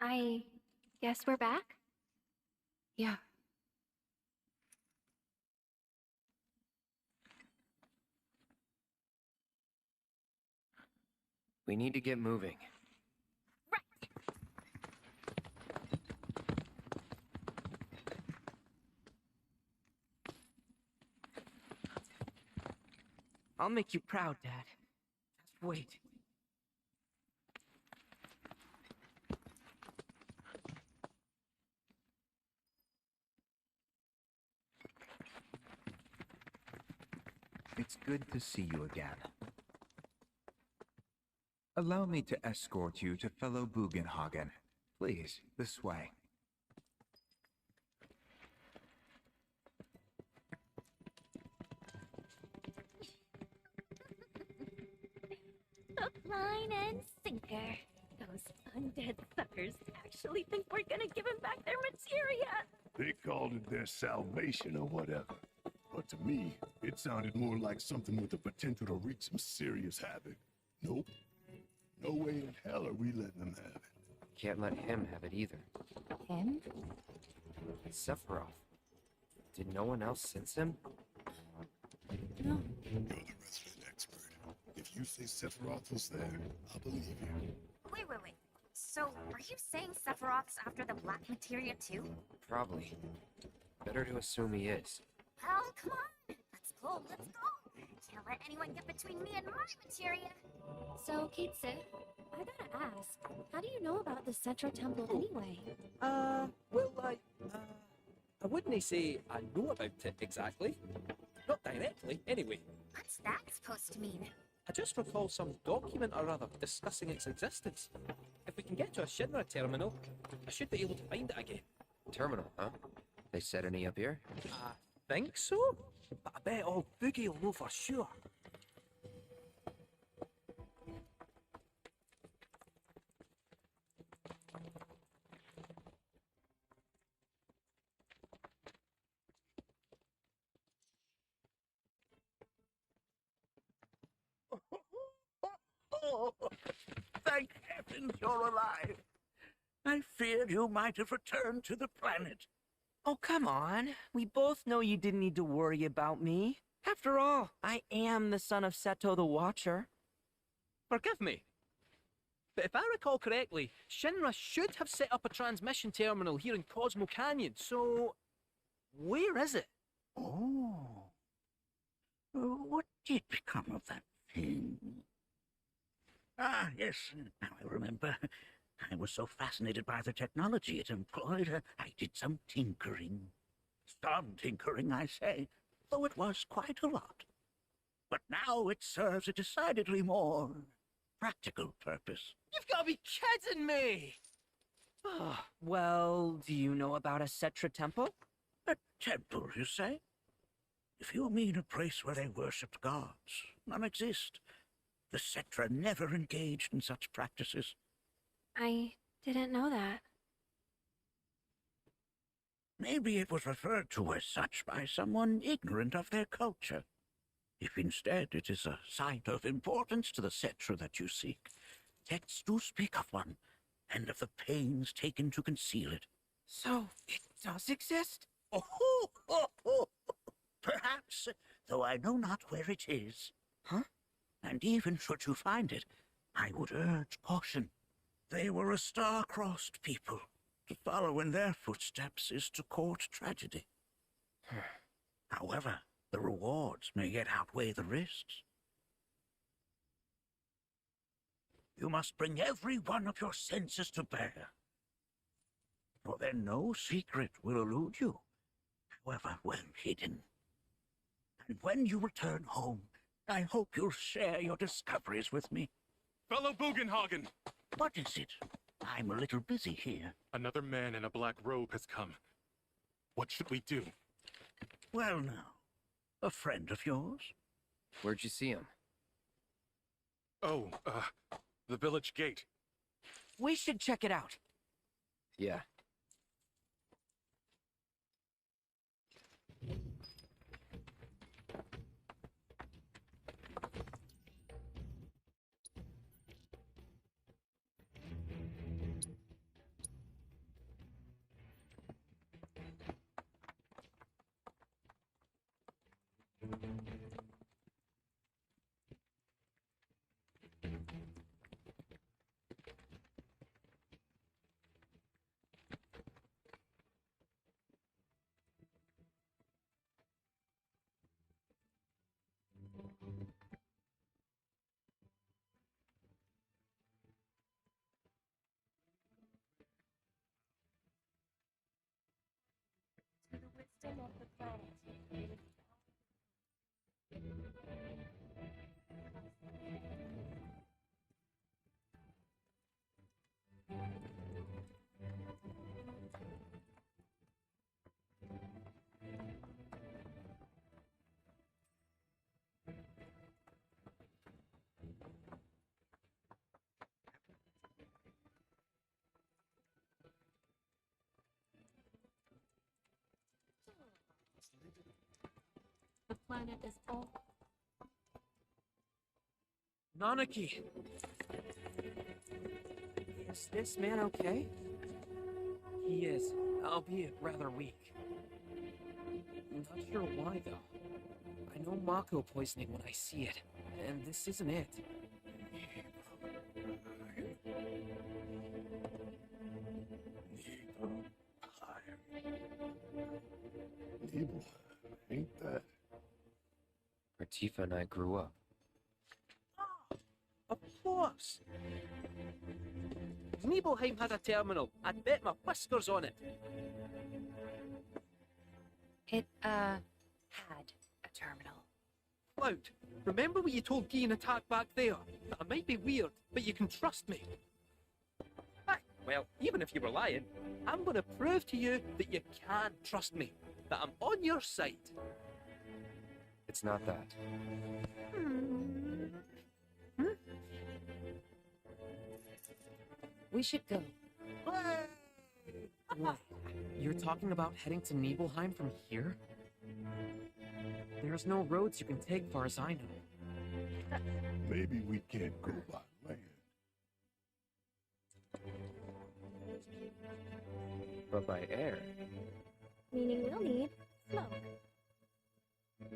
I guess we're back? Yeah. We need to get moving. I'll make you proud, Dad. Just wait. It's good to see you again. Allow me to escort you to fellow Bugenhagen. Please, this way. Hook, line, and sinker. Those undead suckers actually think we're gonna give them back their materia. They called it their salvation or whatever. But to me, it sounded more like something with the potential to wreak some serious havoc. Nope. No way in hell are we letting them have it. Can't let him have it either. Him? Sephiroth. Did no one else sense him? No. You're the resident expert. If you say Sephiroth was there, I'll believe you. Wait. So, are you saying Sephiroth's after the black materia too? Probably. Better to assume he is. Well, come on. Let's go. Can't let anyone get between me and my materia. So, Kitsu, I gotta ask, how do you know about the Cetra Temple anyway? Well, I wouldn't say I know about it exactly. Not directly, anyway. What's that supposed to mean? I just recall some document or other discussing its existence. If we can get to a Shinra terminal, I should be able to find it again. Terminal, huh? They set any up here? I think so, but I bet old Boogie will know for sure. Oh, thank heavens you're alive. I feared you might have returned to the planet. Oh, come on. We both know you didn't need to worry about me. After all, I am the son of Seto the Watcher. Forgive me, but if I recall correctly, Shinra should have set up a transmission terminal here in Cosmo Canyon, so where is it? Oh. What did become of that thing? Ah, yes, now I remember. I was so fascinated by the technology it employed, I did some tinkering. Some tinkering, I say, though it was quite a lot. But now it serves a decidedly more practical purpose. You've got to be kidding me! Well, do you know about a Cetra temple? A temple, you say? If you mean a place where they worshipped gods, none exist. The Cetra never engaged in such practices. I didn't know that. Maybe it was referred to as such by someone ignorant of their culture. If instead it is a site of importance to the Cetra that you seek, texts do speak of one, and of the pains taken to conceal it. So, it does exist? Oh, perhaps, though I know not where it is. Huh? And even should you find it, I would urge caution. They were a star-crossed people. To follow in their footsteps is to court tragedy. However, the rewards may yet outweigh the risks. You must bring every one of your senses to bear, for then no secret will elude you, however well hidden. And when you return home, I hope you'll share your discoveries with me. Fellow Bugenhagen! What is it? I'm a little busy here. Another man in a black robe has come. What should we do? Well now, a friend of yours? Where'd you see him? Oh, the village gate. We should check it out. Yeah. To the wisdom of the planet. The planet is all. Nanaki! Is this man okay? He is, albeit rather weak. I'm not sure why, though. I know Mako poisoning when I see it, and this isn't it. Nibelheim, ain't that? Where Tifa and I grew up. Of course! Nibelheim had a terminal. I'd bet my whiskers on it. It, had a terminal. Clout. Remember what you told Guy in Attack back there? That I might be weird, but you can trust me. Aye, well, even if you were lying, I'm gonna prove to you that you can trust me. That I'm on your side. It's not that. We should go. What? You're talking about heading to Nibelheim from here? There's no roads you can take far as I know. Maybe we can't go by land. But by air. Meaning we'll need smoke.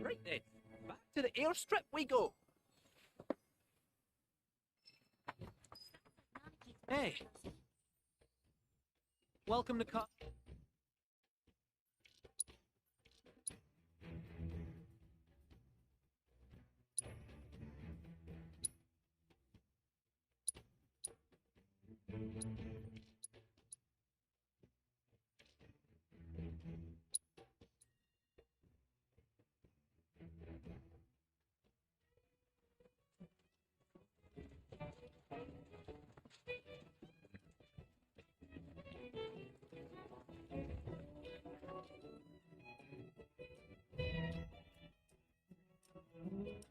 Right then, back to the airstrip we go. Hey. Welcome to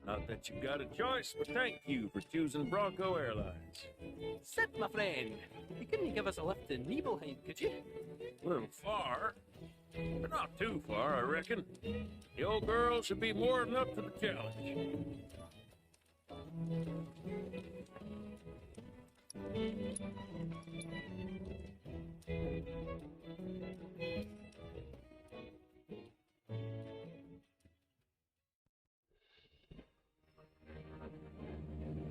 Not that you've got a choice, but thank you for choosing Bronco Airlines. Sit, my friend. You couldn't give us a lift to Nibelheim, could you? Well, far, but not too far, I reckon. The old girl should be more than up to the challenge.